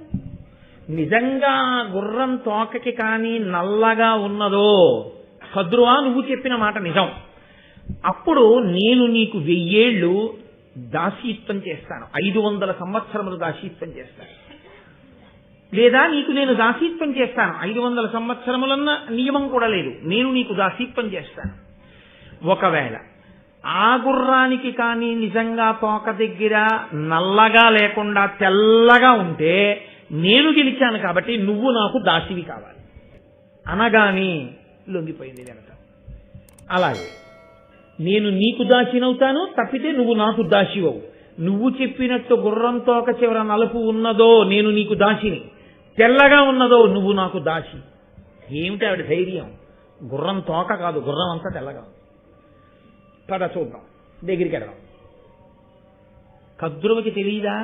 నిజంగా గుర్రం తోకకి కానీ నల్లగా ఉన్నదో, కద్రువా నువ్వు చెప్పిన మాట నిజం, అప్పుడు నేను నీకు 1000 ఏళ్ళు దాసీత్వం చేస్తాను, 500 సంవత్సరములు దాసీత్వం చేస్తాను. లేదా నీకు నేను దాసీత్వం చేస్తాను, 500 సంవత్సరములన్న నియమం కూడా లేదు, నేను నీకు దాసీత్వం చేస్తాను. ఒకవేళ ఆ గుర్రానికి కానీ నిజంగా తోక దగ్గర నల్లగా లేకుండా తెల్లగా ఉంటే నేను గెలిచాను కాబట్టి నువ్వు నాకు దాసివి కావాలి అనగాని లొంగిపోయింది వెనక. అలాగే నేను నీకు దాసినవుతాను, తప్పితే నువ్వు నాకు దాసివవు. నువ్వు చెప్పినట్టు గుర్రం తోక చివర నలుపు ఉన్నదో నేను నీకు దాసిని, తెల్లగా ఉన్నదో నువ్వు నాకు దాసి. ఏమిటి ఆవిడ ధైర్యం? గుర్రం తోక కాదు, గుర్రం అంతా తెల్లగా ఉంది. పద చూద్దాం, దగ్గరికి వెళ్దాం. కద్రువకి తెలియదా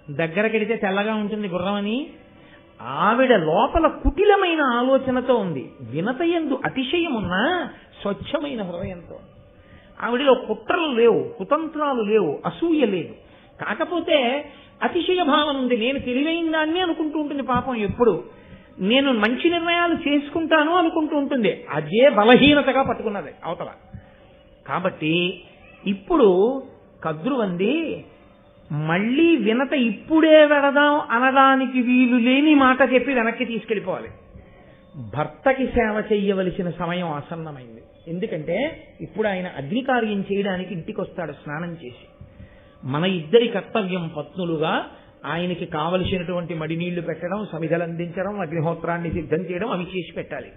దగ్గరకెడితే తెల్లగా ఉంటుంది గుర్రం అని? ఆవిడ లోపల కుటిలమైన ఆలోచనతో ఉంది. వినతయందు అతిశయమున్నా స్వచ్ఛమైన హృదయంతో. ఆవిడలో కుట్రలు లేవు, కుతంత్రాలు లేవు, అసూయ లేదు. కాకపోతే అతిశయ భావన ఉంది. నేను తెలివైన దాన్ని అనుకుంటూ ఉంటుంది పాపం. ఎప్పుడు నేను మంచి నిర్ణయాలు చేసుకుంటాను అనుకుంటూ ఉంటుంది. అదే బలహీనతగా పట్టుకున్నది అవతల. కాబట్టి ఇప్పుడు కద్రువంది మళ్ళీ వినత ఇప్పుడే వెళదాం అనడానికి వీలు లేని మాట చెప్పి వెనక్కి తీసుకెళ్ళిపోవాలి. భర్తకి సేవ చెయ్యవలసిన సమయం ఆసన్నమైంది. ఎందుకంటే ఇప్పుడు ఆయన అగ్నికార్యం చేయడానికి ఇంటికి వస్తాడు స్నానం చేసి. మన ఇద్దరి కర్తవ్యం పత్నులుగా ఆయనకి కావలసినటువంటి మడినీళ్లు పెట్టడం, సమిధలు అందించడం, అగ్నిహోత్రాన్ని సిద్ధం చేయడం, అవి చేసి పెట్టాలి.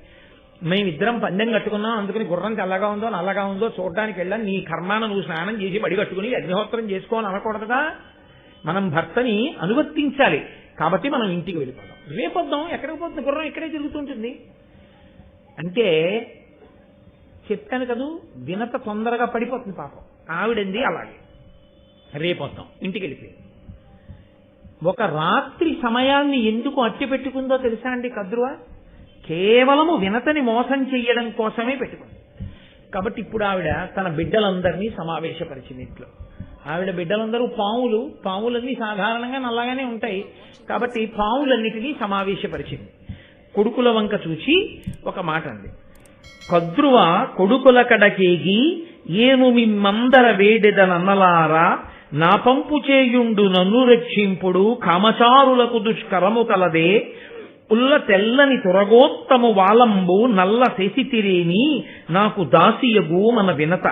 మేమిద్దరం పందెం కట్టుకున్నాం, అందుకని గుర్రం తెల్లగా ఉందో నల్లగా ఉందో చూడడానికి వెళ్ళాం. నీ కర్మాన నువ్వు స్నానం చేసి బడి కట్టుకుని అగ్నిహోత్రం చేసుకోని అనకూడదుగా. మనం భర్తని అనువర్తించాలి. కాబట్టి మనం ఇంటికి వెళ్ళిపోతాం. రేపొద్దాం ఎక్కడికి పోతుంది గుర్రం, ఇక్కడే తిరుగుతుంటుంది అంటే చెప్పాను కదూ. వినత తొందరగా పడిపోతుంది పాపం. ఆవిడంది అలాగే. రేపొద్దాం ఇంటికి వెళ్ళిపోయింది. ఒక రాత్రి సమయాన్ని ఎందుకు అట్టి పెట్టుకుందో తెలుసా అండి కద్రువ? కేవలము వినతని మోసం చెయ్యడం కోసమే పెట్టుకుంది. కాబట్టి ఇప్పుడు ఆవిడ తన బిడ్డలందరినీ సమావేశపరిచింది ఇంట్లో. ఆవిడ బిడ్డలందరూ పాములన్నీ సాధారణంగా నల్లగానే ఉంటాయి కాబట్టి పాములన్నిటినీ సమావేశపరిచింది. కొడుకుల వంక చూసి ఒక మాట అంది. కద్రువ కొడుకుల కడకేగి ఏను మిమ్మందర వేడెదనన్నలారా, నా పంపు చేయుండు నన్ను రక్షింపుడు, కామచారులకు దుష్కరము కలదే, ఉల్ల తెల్లని తురగోత్తము వాలంబు నల్ల శశితిరేని నాకు దాసియగు మన వినత,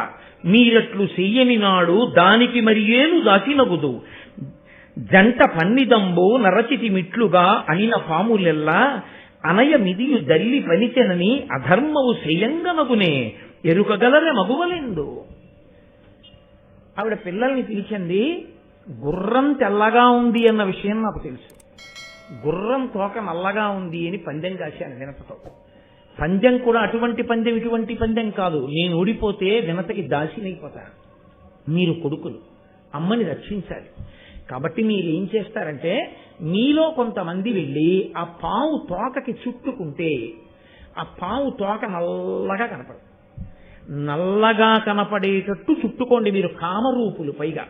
మీరట్లు చెయ్యని నాడు దానికి మరియేను దాసినగుదు, జంట పన్నిదంబు నరచితి మిట్లుగా అనిన పాములెల్లా, అనయ మిదియు దల్లి పనిచెనని అధర్మవు శ్రేయంగనగునే ఎరుకగలరె మగువలెందు. ఆవిడ పిల్లల్ని పిలిచింది. గుర్రం తెల్లగా ఉంది అన్న విషయం నాకు తెలుసు, గుర్రం తోక నల్లగా ఉంది అని పందెం కాశాను వినతతో. పందెం కూడా అటువంటి పందెం ఇటువంటి పందెం కాదు. నేను ఓడిపోతే వినతకి దాసినైపోతాను. మీరు కొడుకులు, అమ్మని రక్షించాలి. కాబట్టి మీరు ఏం చేస్తారంటే మీలో కొంతమంది వెళ్ళి ఆ పాము తోకకి చుట్టుకుంటే ఆ పాము తోక నల్లగా కనపడదు. నల్లగా కనపడేటట్టు చుట్టుకోండి. మీరు కామరూపులు. పైగా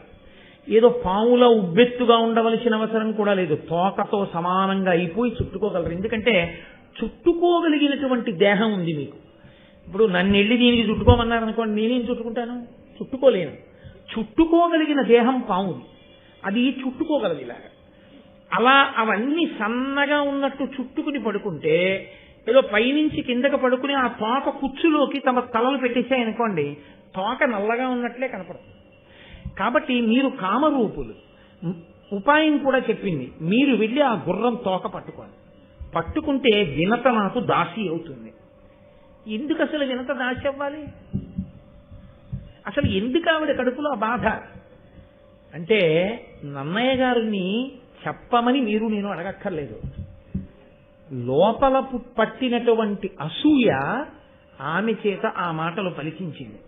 ఏదో పాములా ఉబ్బెత్తుగా ఉండవలసిన అవసరం కూడా లేదు. తోకతో సమానంగా అయిపోయి చుట్టుకోగలరు. ఎందుకంటే చుట్టుకోగలిగినటువంటి దేహం ఉంది మీకు. ఇప్పుడు నన్ను వెళ్ళి దీనికి చుట్టుకోమన్నారనుకోండి, నేనేం చుట్టుకుంటాను? చుట్టుకోలేను. చుట్టుకోగలిగిన దేహం పాముది, అది చుట్టుకోగలదు ఇలాగా. అలా అవన్నీ సన్నగా ఉన్నట్టు చుట్టుకుని పడుకుంటే ఏదో పైనుంచి కిందకి పడుకుని ఆ తోక కుచ్చులోకి తమ తలలు పెట్టేసాయనుకోండి, తోక నల్లగా ఉన్నట్లే కనపడుతుంది. కాబట్టి మీరు కామరూపులు. ఉపాయం కూడా చెప్పింది, మీరు వెళ్ళి ఆ గుర్రం తోక పట్టుకోండి. పట్టుకుంటే వినత నాకు దాసి అవుతుంది. ఎందుకు అసలు వినత దాసి అవ్వాలి? అసలు ఎందుకు ఆవిడ కడుపులో బాధ అంటే, నన్నయ్య గారిని చెప్పమని మీరు నేను అడగక్కర్లేదు. లోపల పట్టినటువంటి అసూయ ఆమె చేత ఆ మాటలు పలికించింది.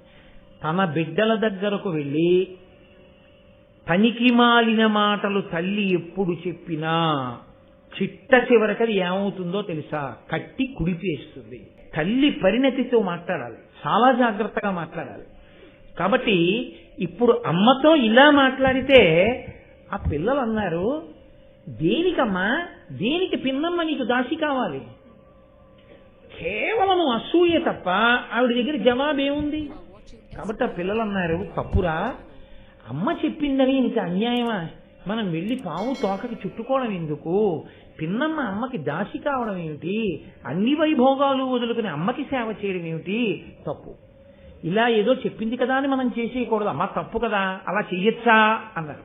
తన బిడ్డల దగ్గరకు వెళ్ళి పనికి మాలిన మాటలు తల్లి ఎప్పుడు చెప్పినా చిట్ట చివరకది ఏమవుతుందో తెలుసా? కట్టి కుడిపేస్తుంది. తల్లి పరిణతితో మాట్లాడాలి, చాలా జాగ్రత్తగా మాట్లాడాలి. కాబట్టి ఇప్పుడు అమ్మతో ఇలా మాట్లాడితే ఆ పిల్లలు అన్నారు, దేనికమ్మా, దేనికి పిన్నమ్మ నీకు దాసి కావాలి? కేవలం అసూయ తప్ప ఆవిడ దగ్గర జవాబేముంది? కాబట్టి ఆ పిల్లలు అన్నారు, తప్పురా, అమ్మ చెప్పిందని ఇంత అన్యాయమా? మనం వెళ్ళి పాము తోకకి చుట్టుకోవడం ఎందుకు? పిన్నమ్మ అమ్మకి దాసి కావడం ఏమిటి? అన్ని వైభోగాలు వదులుకుని అమ్మకి సేవ చేయడం ఏమిటి? తప్పు. ఇలా ఏదో చెప్పింది కదా అని మనం చేసేయకూడదు. అమ్మ తప్పు కదా, అలా చెయ్యొచ్చా అన్నారు.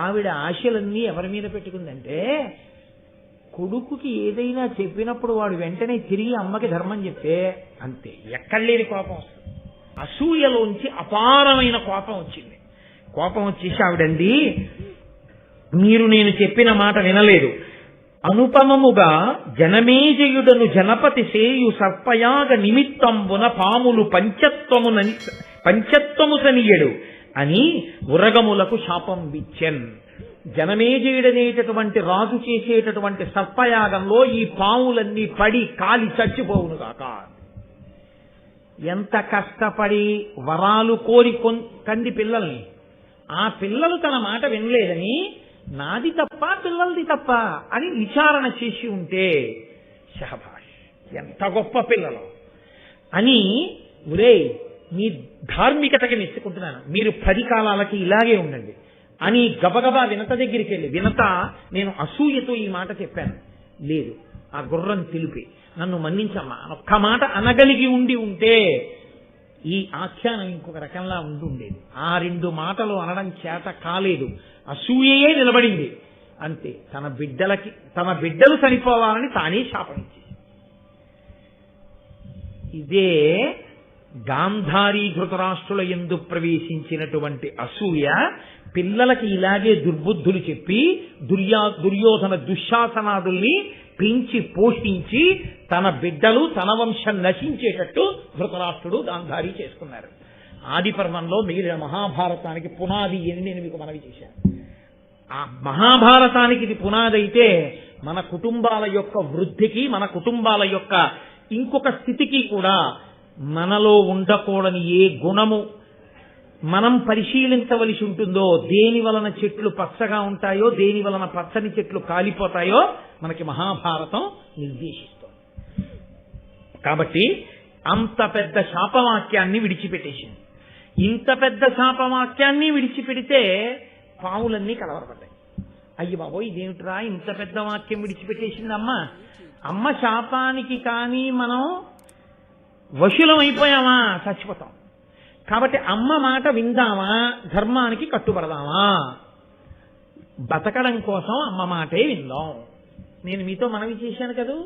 ఆవిడ ఆశలన్నీ ఎవరి మీద పెట్టుకుందంటే, కొడుకుకి ఏదైనా చెప్పినప్పుడు వాడు వెంటనే తిరిగి అమ్మకి ధర్మం చెప్తే అంతే, ఎక్కడలేని కోపం వస్తుంది. అసూయలోంచి అపారమైన కోపం వచ్చింది. కోపం వచ్చేసి ఆవిడండి, మీరు నేను చెప్పిన మాట వినలేదు. అనుపమముగా జనమేజయుడను జనపతి సేయు సర్పయాగ నిమిత్తంబున పాములు పంచత్వము సనియడు అని ఉరగములకు శాపం విచ్చెన్. జనమేజయుడనేటటువంటి రాజు చేసేటటువంటి సర్పయాగంలో ఈ పాములన్నీ పడి కాలి చచ్చిపోవును కాక. ఎంత కష్టపడి వరాలు కోరి కంది పిల్లల్ని, ఆ పిల్లలు తన మాట వినలేదని నాది తప్ప పిల్లలది తప్ప అని విచారణ చేసి ఉంటే శహబాష్, ఎంత గొప్ప పిల్లలు అని, ఒరే మీ ధార్మికతకి మెచ్చుకుంటున్నాను, మీరు 10 కాలాలకి ఇలాగే ఉండండి అని గబగబా వినత దగ్గరికి వెళ్ళి, వినత నేను అసూయతో ఈ మాట చెప్పాను, లేదు ఆ గుర్రం తెలిపి నన్ను మన్నించమ్మా ఒక్క మాట అనగలిగి ఉంటే ఈ ఆఖ్యానం ఇంకొక రకంలా ఉండేది. ఆ 2 మాటలు అనడం చేత కాలేదు, అసూయే నిలబడింది. అంతే, తన బిడ్డలు చనిపోవాలని తానే శాపనిచ్చి. ఇదే గాంధారీ ధృతరాష్ట్రుల యందు ప్రవేశించినటువంటి అసూయ. పిల్లలకి ఇలాగే దుర్బుద్ధులు చెప్పి దుర్యోధన దుశ్శాసనాదుల్ని పెంచి పోషించి తన బిడ్డలు తన వంశం నశించేటట్టు ధృతరాష్ట్రుడు గాంధారి చేసుకున్నారు. ఆది పర్వంలో మిగిలిన మహాభారతానికి పునాది అని నేను మీకు మనవి చేశాను. ఆ మహాభారతానికి ఇది పునాది అయితే మన కుటుంబాల యొక్క వృద్ధికి, మన కుటుంబాల యొక్క ఇంకొక స్థితికి కూడా మనలో ఉండకూడని ఏ గుణము మనం పరిశీలించవలసి ఉంటుందో, దేని వలన చెట్లు పచ్చగా ఉంటాయో, దేని వలన పచ్చని చెట్లు కాలిపోతాయో మనకి మహాభారతం నిర్దేశిస్తోంది. కాబట్టి అంత పెద్ద శాపవాక్యాన్ని విడిచిపెట్టేసింది. ఇంత పెద్ద శాపవాక్యాన్ని విడిచిపెడితే పావులన్నీ కలవరపడ్డాయి. అయ్యి బాబోయ్, ఇదేమిట్రా ఇంత పెద్ద వాక్యం విడిచిపెట్టేసింది అమ్మ శాపానికి కానీ మనం వశులం అయిపోయామా, చచ్చిపోతాం. కాబట్టి అమ్మ మాట విందామా, ధర్మానికి కట్టుబడదామా? బతకడం కోసం అమ్మ మాటే విందాం. నేను మీతో మనవి చేశాను కదూ,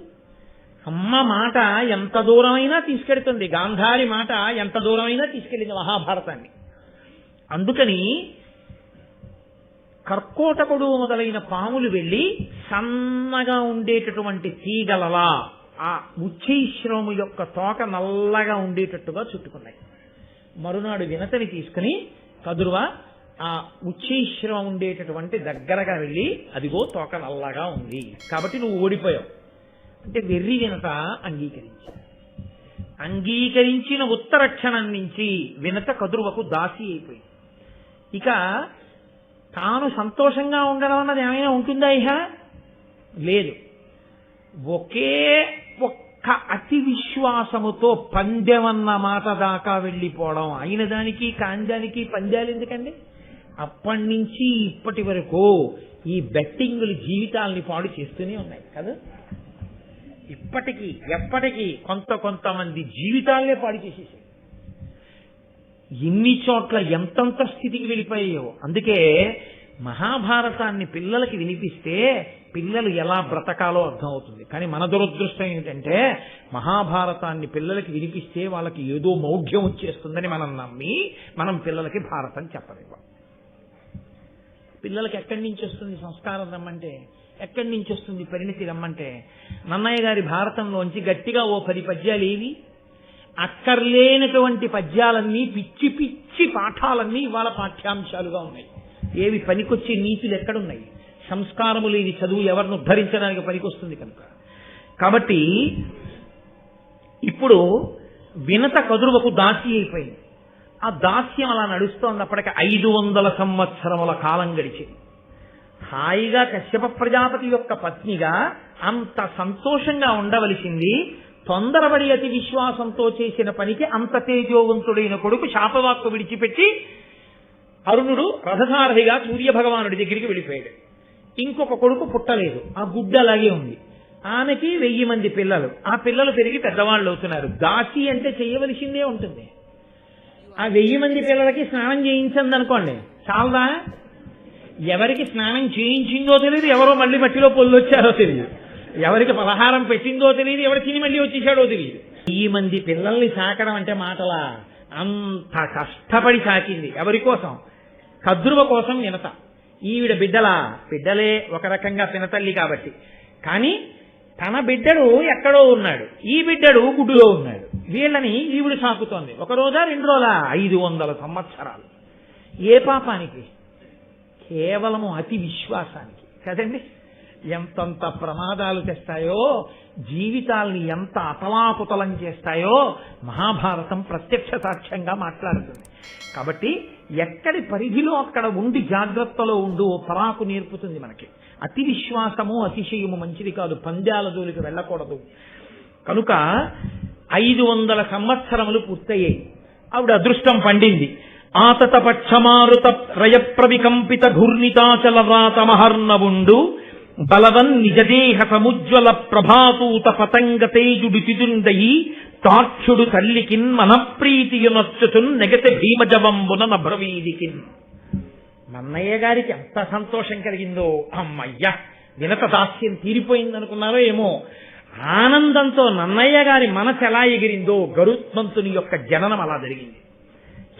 అమ్మ మాట ఎంత దూరమైనా తీసుకెడుతుంది, గాంధారి మాట ఎంత దూరమైనా తీసుకెళ్ళింది మహాభారతాన్ని. అందుకని కర్కోటకుడు మొదలైన పాములు వెళ్లి సన్నగా ఉండేటటువంటి తీగలలా ఆ ఉచ్చైశ్రము యొక్క తోక నల్లగా ఉండేటట్టుగా చుట్టుకున్నాయి. మరునాడు వినతని తీసుకుని, కదురువా ఆ ఉచ్చైశ్రవం ఉండేటటువంటి దగ్గరగా వెళ్ళి, అదిగో తోక నల్లగా ఉంది కాబట్టి నువ్వు ఓడిపోయావు అంటే వెర్రి వినత అంగీకరించిన ఉత్తర క్షణం నుంచి వినత కదురువకు దాసి అయిపోయింది. ఇక తాను సంతోషంగా ఉండడం అన్నది ఏమైనా ఉంటుందా? ఇహ లేదు. ఒకే ఒక్క అతి విశ్వాసముతో పందెమన్న మాట దాకా వెళ్ళిపోవడం. అయిన దానికి కాందానికి పందాలు ఎందుకండి? అప్పటి నుంచి ఇప్పటి వరకు ఈ బెట్టింగులు జీవితాలని పాడు చేస్తూనే ఉన్నాయి కదా. ఇప్పటికీ ఎప్పటికీ కొంతమంది జీవితాలనే పాడు చేసేసాయి. ఎన్ని చోట్ల ఎంతంత స్థితికి వెళ్ళిపోయాయో. అందుకే మహాభారతాన్ని పిల్లలకి వినిపిస్తే పిల్లలు ఎలా బ్రతకాలో అర్థమవుతుంది. కానీ మన దురదృష్టం ఏంటంటే మహాభారతాన్ని పిల్లలకి వినిపిస్తే వాళ్ళకి ఏదో మౌఢ్యం వచ్చేస్తుందని మనం నమ్మి మనం పిల్లలకి భారతం చెప్పలేము. పిల్లలకి ఎక్కడి నుంచి వస్తుంది సంస్కారం రమ్మంటే, ఎక్కడి నుంచి వస్తుంది పరిణితి రమ్మంటే? నన్నయ్య గారి భారతంలోంచి గట్టిగా ఓ 10 పద్యాలు ఏవి? అక్కర్లేనటువంటి పద్యాలన్నీ, పిచ్చి పిచ్చి పాఠాలన్నీ ఇవాళ పాఠ్యాంశాలుగా ఉన్నాయి. ఏవి పనికొచ్చే నీతులు ఎక్కడున్నాయి? సంస్కారము లేని చదువు ఎవరిని ఉద్ధరించడానికి పనికొస్తుంది కనుక. కాబట్టి ఇప్పుడు వినత కదురువకు దాసి అయిపోయింది. ఆ దాస్యం అలా నడుస్తోన్నప్పటికీ 500 సంవత్సరముల కాలం గడిచింది. హాయిగా కశ్యప ప్రజాపతి యొక్క పత్నిగా అంత సంతోషంగా ఉండవలసింది తొందరపడి అతి విశ్వాసంతో చేసిన పనికి అంత తేజోవంతుడైన కొడుకు శాపవాక్కు విడిచిపెట్టి అరుణుడు రథసారథిగా సూర్యభగవానుడి దగ్గరికి వెళ్ళిపోయాడు. ఇంకొక కొడుకు పుట్టలేదు, ఆ గుడ్డ అలాగే ఉంది. ఆమెకి 1000 మంది పిల్లలు, ఆ పిల్లలు పెరిగి పెద్దవాళ్ళు అవుతున్నారు. దాసి అంటే చేయవలసిందే ఉంటుంది. ఆ 1000 మంది పిల్లలకి స్నానం చేయించండి అనుకోండి, చాలదా? ఎవరికి స్నానం చేయించిందో తెలియదు, ఎవరో మళ్ళీ మట్టిలో పొల్లు వచ్చారో తెలియదు, ఎవరికి పలహారం పెట్టిందో తెలియదు, ఎవరు తిని మళ్ళీ వచ్చేసాడో తెలియదు. 1000 మంది పిల్లల్ని సాకడం అంటే మాటలా? అంత కష్టపడి సాకింది. ఎవరి కోసం? కద్రువ కోసం వినత. ఈవిడ బిడ్డలే ఒక రకంగా పినతల్లి కాబట్టి. కానీ తన బిడ్డడు ఎక్కడో ఉన్నాడు, ఈ బిడ్డడు గుడ్డులో ఉన్నాడు. వీళ్ళని ఈవిడ సాకుతోంది. 1 రోజా 2 రోజులా? 500 సంవత్సరాలు. ఏ పాపానికి? కేవలము అతి విశ్వాసానికి కదండి. ఎంతంత ప్రమాదాలు తెస్తాయో, జీవితాల్ని ఎంత అతలాకుతలం చేస్తాయో మహాభారతం ప్రత్యక్ష సాక్ష్యంగా మాట్లాడుతుంది. కాబట్టి ఎక్కడి పరిధిలో అక్కడ ఉండి జాగ్రత్తలో ఉండు పరాకు నేర్పుతుంది మనకి. అతి విశ్వాసము అతిశయము మంచిది కాదు, పంద్యాల జోలికి వెళ్ళకూడదు. కనుక 500 సంవత్సరములు పూర్తయ్యాయి. ఆవిడ అదృష్టం పండింది. ఆతత పక్షమారుత రయప్రవికంపిత ఘూర్ణితాచల వ్రాత మహర్ణవుండు బలవన్ నిజదేహ సముజ్వల ప్రభాతూత పతంగ తేజుడు తిదుండయి తాక్షుడు తల్లికిన్ మనప్రీతియునొచ్చుచున్ నెగతి భీమజవంబున నభ్రవీదికిన్. నన్నయ్య గారికి ఎంత సంతోషం కలిగిందో, అమ్మయ్య వినత దాస్యం తీరిపోయిందనుకున్నారో ఏమో. ఆనందంతో నన్నయ్య గారి మనసు ఎలా ఎగిరిందో, గరుత్మంతుని యొక్క జననం అలా జరిగింది.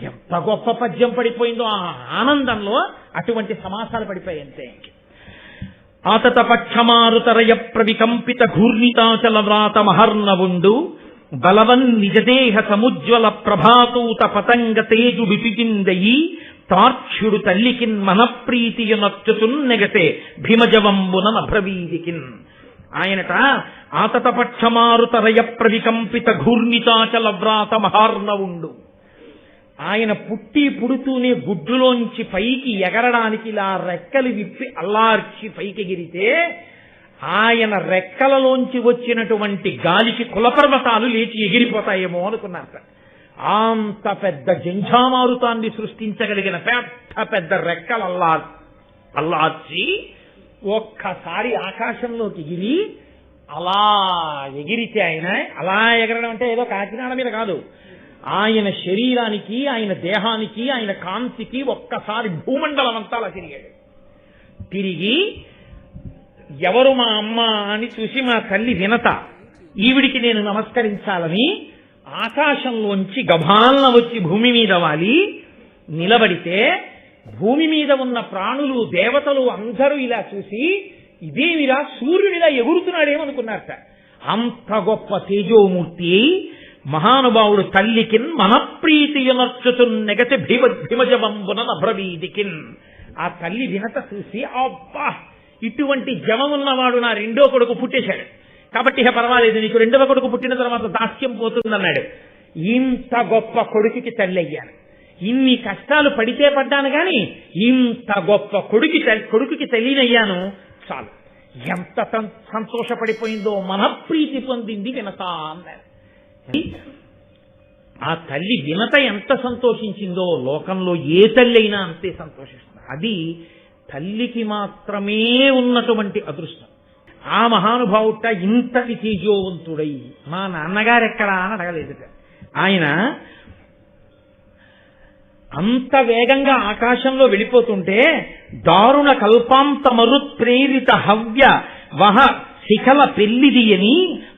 ఎంత గొప్ప పద్యం పడిపోయిందో ఆ ఆనందంలో. అటువంటి సమాసాలు పడిపోయాయి అంతే. ఆతత పక్షమారుతరయ ప్రవికంపిత ఘూర్ణితాచల వ్రాత మహర్ణవుండు బలవన్ నిజదేహ సముజ్వల ప్రభాతూత పతంగ తేజుడు తిజిందయి తార్క్ష్యుడు తల్లికిన్ మనప్రీతియునొచ్చుచున్ నెగసే భీమజవంబున నభ్రవీదికిన్. ఆయనట ఆతత పక్షమారుతరయ ప్రవికంపిత ఘూర్ణితాచల వ్రాత మహార్ణవుండు. ఆయన పుడుతూనే గుడ్డులోంచి పైకి ఎగరడానికి ఇలా రెక్కలు విప్పి అల్లార్చి పైకి ఎగిరితే ఆయన రెక్కలలోంచి వచ్చినటువంటి గాలికి కులపర్వతాలు లేచి ఎగిరిపోతాయేమో అనుకున్నారు. అంత పెద్ద జంఝామారుతాన్ని సృష్టించగలిగిన పెద్ద రెక్కలు అల్లార్చి ఒక్కసారి ఆకాశంలోకి ఎగిరి అలా ఎగిరితే ఆయన అలా ఎగరడం అంటే ఏదో కాకినాడ మీద కాదు, ఆయన శరీరానికి, ఆయన దేహానికి, ఆయన కాంతికి ఒక్కసారి భూమండలం అంతా అలా తిరిగాడు. తిరిగి ఎవరు మా అమ్మ అని చూసి మా తల్లి వినత, ఈవిడికి నేను నమస్కరించాలని ఆకాశంలోంచి గభాలన వచ్చి భూమి మీద వాలి నిలబడితే భూమి మీద ఉన్న ప్రాణులు, దేవతలు అందరూ ఇలా చూసి ఇదేమిరా సూర్యుడిలా ఎగురుతున్నాడేమనుకున్నారట. అంత గొప్ప తేజోమూర్తి మహానుభావుడు తల్లికిన్ మనప్రీతియునర్చుచున్ నెగతి భీమజవంబున నభ్రవీదికిన్. ఆ తల్లి వినత చూసి అబ్బా ఇటువంటి జవం ఉన్నవాడు నా 2వ కొడుకు పుట్టేశాడు కాబట్టి ఇక పర్వాలేదు, నీకు 2వ కొడుకు పుట్టిన తర్వాత దాస్యం పోతుందన్నాడు. ఇంత గొప్ప కొడుకుకి తల్లి అయ్యాను, ఇన్ని కష్టాలు పడితే పడ్డాను కానీ ఇంత గొప్ప కొడుకుకి తల్లినయ్యాను చాలు. ఎంత సంతోషపడిపోయిందో, మనప్రీతి పొందింది వినత అన్నారు. ఆ తల్లి వినత ఎంత సంతోషించిందో లోకంలో ఏ తల్లి అయినా అంతే సంతోషిస్తుంది. అది తల్లికి మాత్రమే ఉన్నటువంటి అదృష్టం. ఆ మహానుభావుట ఇంతటి తేజోవంతుడై మా నాన్నగారెక్కడా అని అడగలేదుట. ఆయన అంత వేగంగా ఆకాశంలో వెళ్ళిపోతుంటే దారుణ కల్పాంతమరుత్ప్రేరిత హవ్య వహ శిఖల పెళ్లిదియని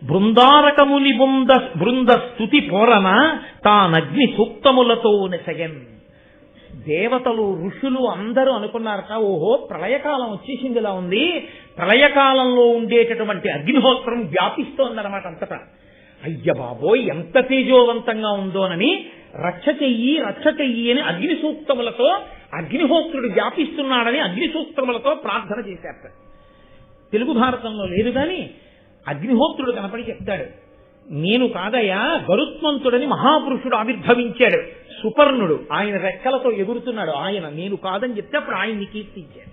బృందారకముని బృంద స్తుతి పోరన తానగ్ని సూక్తములతో నెసగన్. దేవతలు ఋషులు అందరూ అనుకున్నారట, ఓహో ప్రళయకాలం వచ్చేసిందిలా ఉంది, ప్రళయకాలంలో ఉండేటటువంటి అగ్నిహోత్రం వ్యాపిస్తోందన్నమాట అంతటా. అయ్య బాబోయ్ ఎంత తేజోవంతంగా ఉందోనని రక్ష చెయ్యి అని అగ్ని సూక్తములతో అగ్నిహోత్రుడు వ్యాపిస్తున్నాడని అగ్ని సూక్తములతో ప్రార్థన చేశారట. తెలుగు భారతంలో లేదు కానీ అగ్నిహోత్రుడు కనపడి చెప్తాడు, నేను కాదయ్యా గరుత్మంతుడని మహాపురుషుడు ఆవిర్భవించాడు, సుపర్ణుడు, ఆయన రెక్కలతో ఎగురుతున్నాడు, ఆయన నేను కాదని చెప్తే అప్పుడు ఆయన్ని కీర్తించాడు.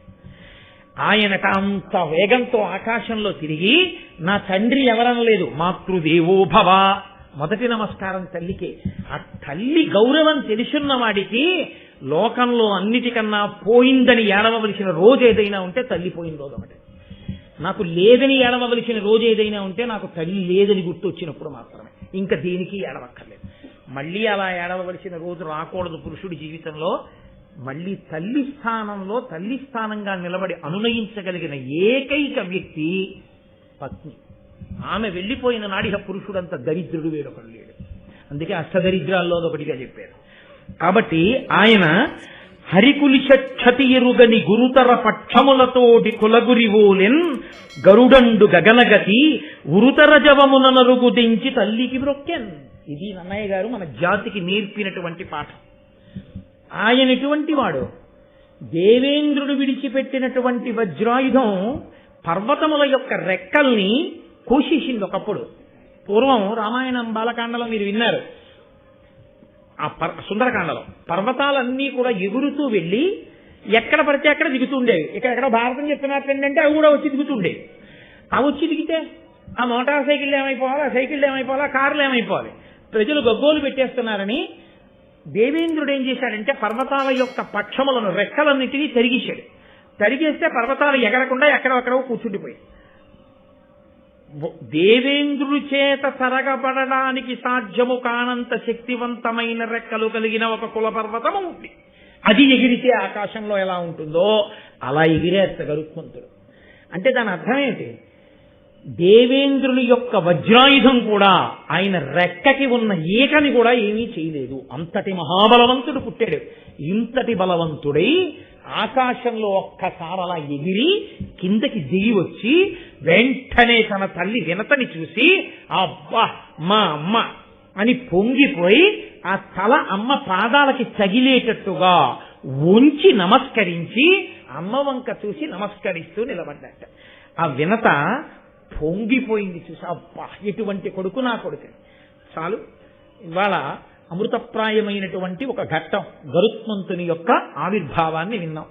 ఆయనకు అంత వేగంతో ఆకాశంలో తిరిగి నా తండ్రి ఎవరనలేదు, మాతృదేవో భవ, మొదటి నమస్కారం తల్లికే. ఆ తల్లి గౌరవం తెలుసున్న వాడికి లోకంలో అన్నిటికన్నా పోయిందని ఏడవలసిన రోజు ఏదైనా ఉంటే తల్లి పోయిన రోజు ఒకటి. నాకు లేదని ఏడవలసిన రోజు ఏదైనా ఉంటే నాకు తల్లి లేదని గుర్తొచ్చినప్పుడు మాత్రమే, ఇంకా దేనికి ఏడవక్కర్లేదు. మళ్ళీ అలా ఏడవలసిన రోజు రాకూడదు పురుషుడి జీవితంలో. మళ్ళీ తల్లి స్థానంలో తల్లి స్థానంగా నిలబడి అనునయించగలిగిన ఏకైక వ్యక్తి పత్ని. ఆమె వెళ్ళిపోయిన నాడిక పురుషుడంత దరిద్రుడు వేరొకడు లేడు. అందుకే అష్టదరిద్రాల్లో ఒకటిగా చెప్పారు. కాబట్టి ఆయన హరికులిషక్షతి ఎరుగని గురుతర పక్షములతోటి కులగురివోలెన్ గరుడండు గగనగతి ఉరుతర జవమున నరుగు దించి తల్లికి బ్రొక్కెన్. ఇది నన్నయ్య గారు మన జాతికి నేర్పినటువంటి పాఠం. ఆయన ఎటువంటి వాడు? దేవేంద్రుడు విడిచిపెట్టినటువంటి వజ్రాయుధం పర్వతముల యొక్క రెక్కల్ని కోసేసింది ఒకప్పుడు. పూర్వం రామాయణం బాలకాండలో మీరు విన్నారు, ఆ సుందరకాండలో పర్వతాలన్నీ కూడా ఎగురుతూ వెళ్ళి ఎక్కడ పడితే అక్కడ దిగుతుండేవి. ఎక్కడెక్కడ భారతం చెప్తున్నారు ఏంటంటే అవి కూడా వచ్చి దిగుతుండేవి. అవి వచ్చి దిగితే ఆ మోటార్ సైకిళ్ళు ఏమైపోవాలి, ఆ సైకిళ్ళు ఏమైపోవాలి, ఆ కార్లు ఏమైపోవాలి, ప్రజలు గగ్గోలు పెట్టేస్తున్నారని దేవేంద్రుడు ఏం చేశాడంటే పర్వతాల యొక్క పక్షములను రెక్కలన్నిటినీ తరిగేశాడు. తరిగేస్తే పర్వతాలు ఎగరకుండా ఎక్కడెక్కడో కూర్చుండిపోయి దేవేంద్రుడి చేత సరగబడడానికి సాధ్యము కానంత శక్తివంతమైన రెక్కలు కలిగిన ఒక కుల పర్వతము ఉంది. అది ఎగిరితే ఆకాశంలో ఎలా ఉంటుందో అలా ఎగిరేస్త గరుత్మంతుడు. అంటే దాని అర్థం ఏంటి? దేవేంద్రుని యొక్క వజ్రాయుధం కూడా ఆయన రెక్కకి ఉన్న ఈకని కూడా ఏమీ చేయలేదు. అంతటి మహాబలవంతుడు పుట్టాడు. ఇంతటి బలవంతుడై ఆకాశంలో ఒక్కసారి అలా ఎగిరి కిందకి దిగి వచ్చి వెంటనే తన తల్లి వినతని చూసి అబ్బా మా అమ్మ అని పొంగిపోయి ఆ తల అమ్మ పాదాలకి తగిలేటట్టుగా ఉంచి నమస్కరించి అమ్మ వంక చూసి నమస్కరిస్తూ నిలబడ్డట. ఆ వినత పొంగిపోయింది చూసి, అబ్బా ఎటువంటి కొడుకు నా కొడుకు. చాలు, ఇవాళ అమృతప్రాయమైనటువంటి ఒక ఘట్టం గరుత్మంతుని యొక్క ఆవిర్భావాన్ని విన్నాం.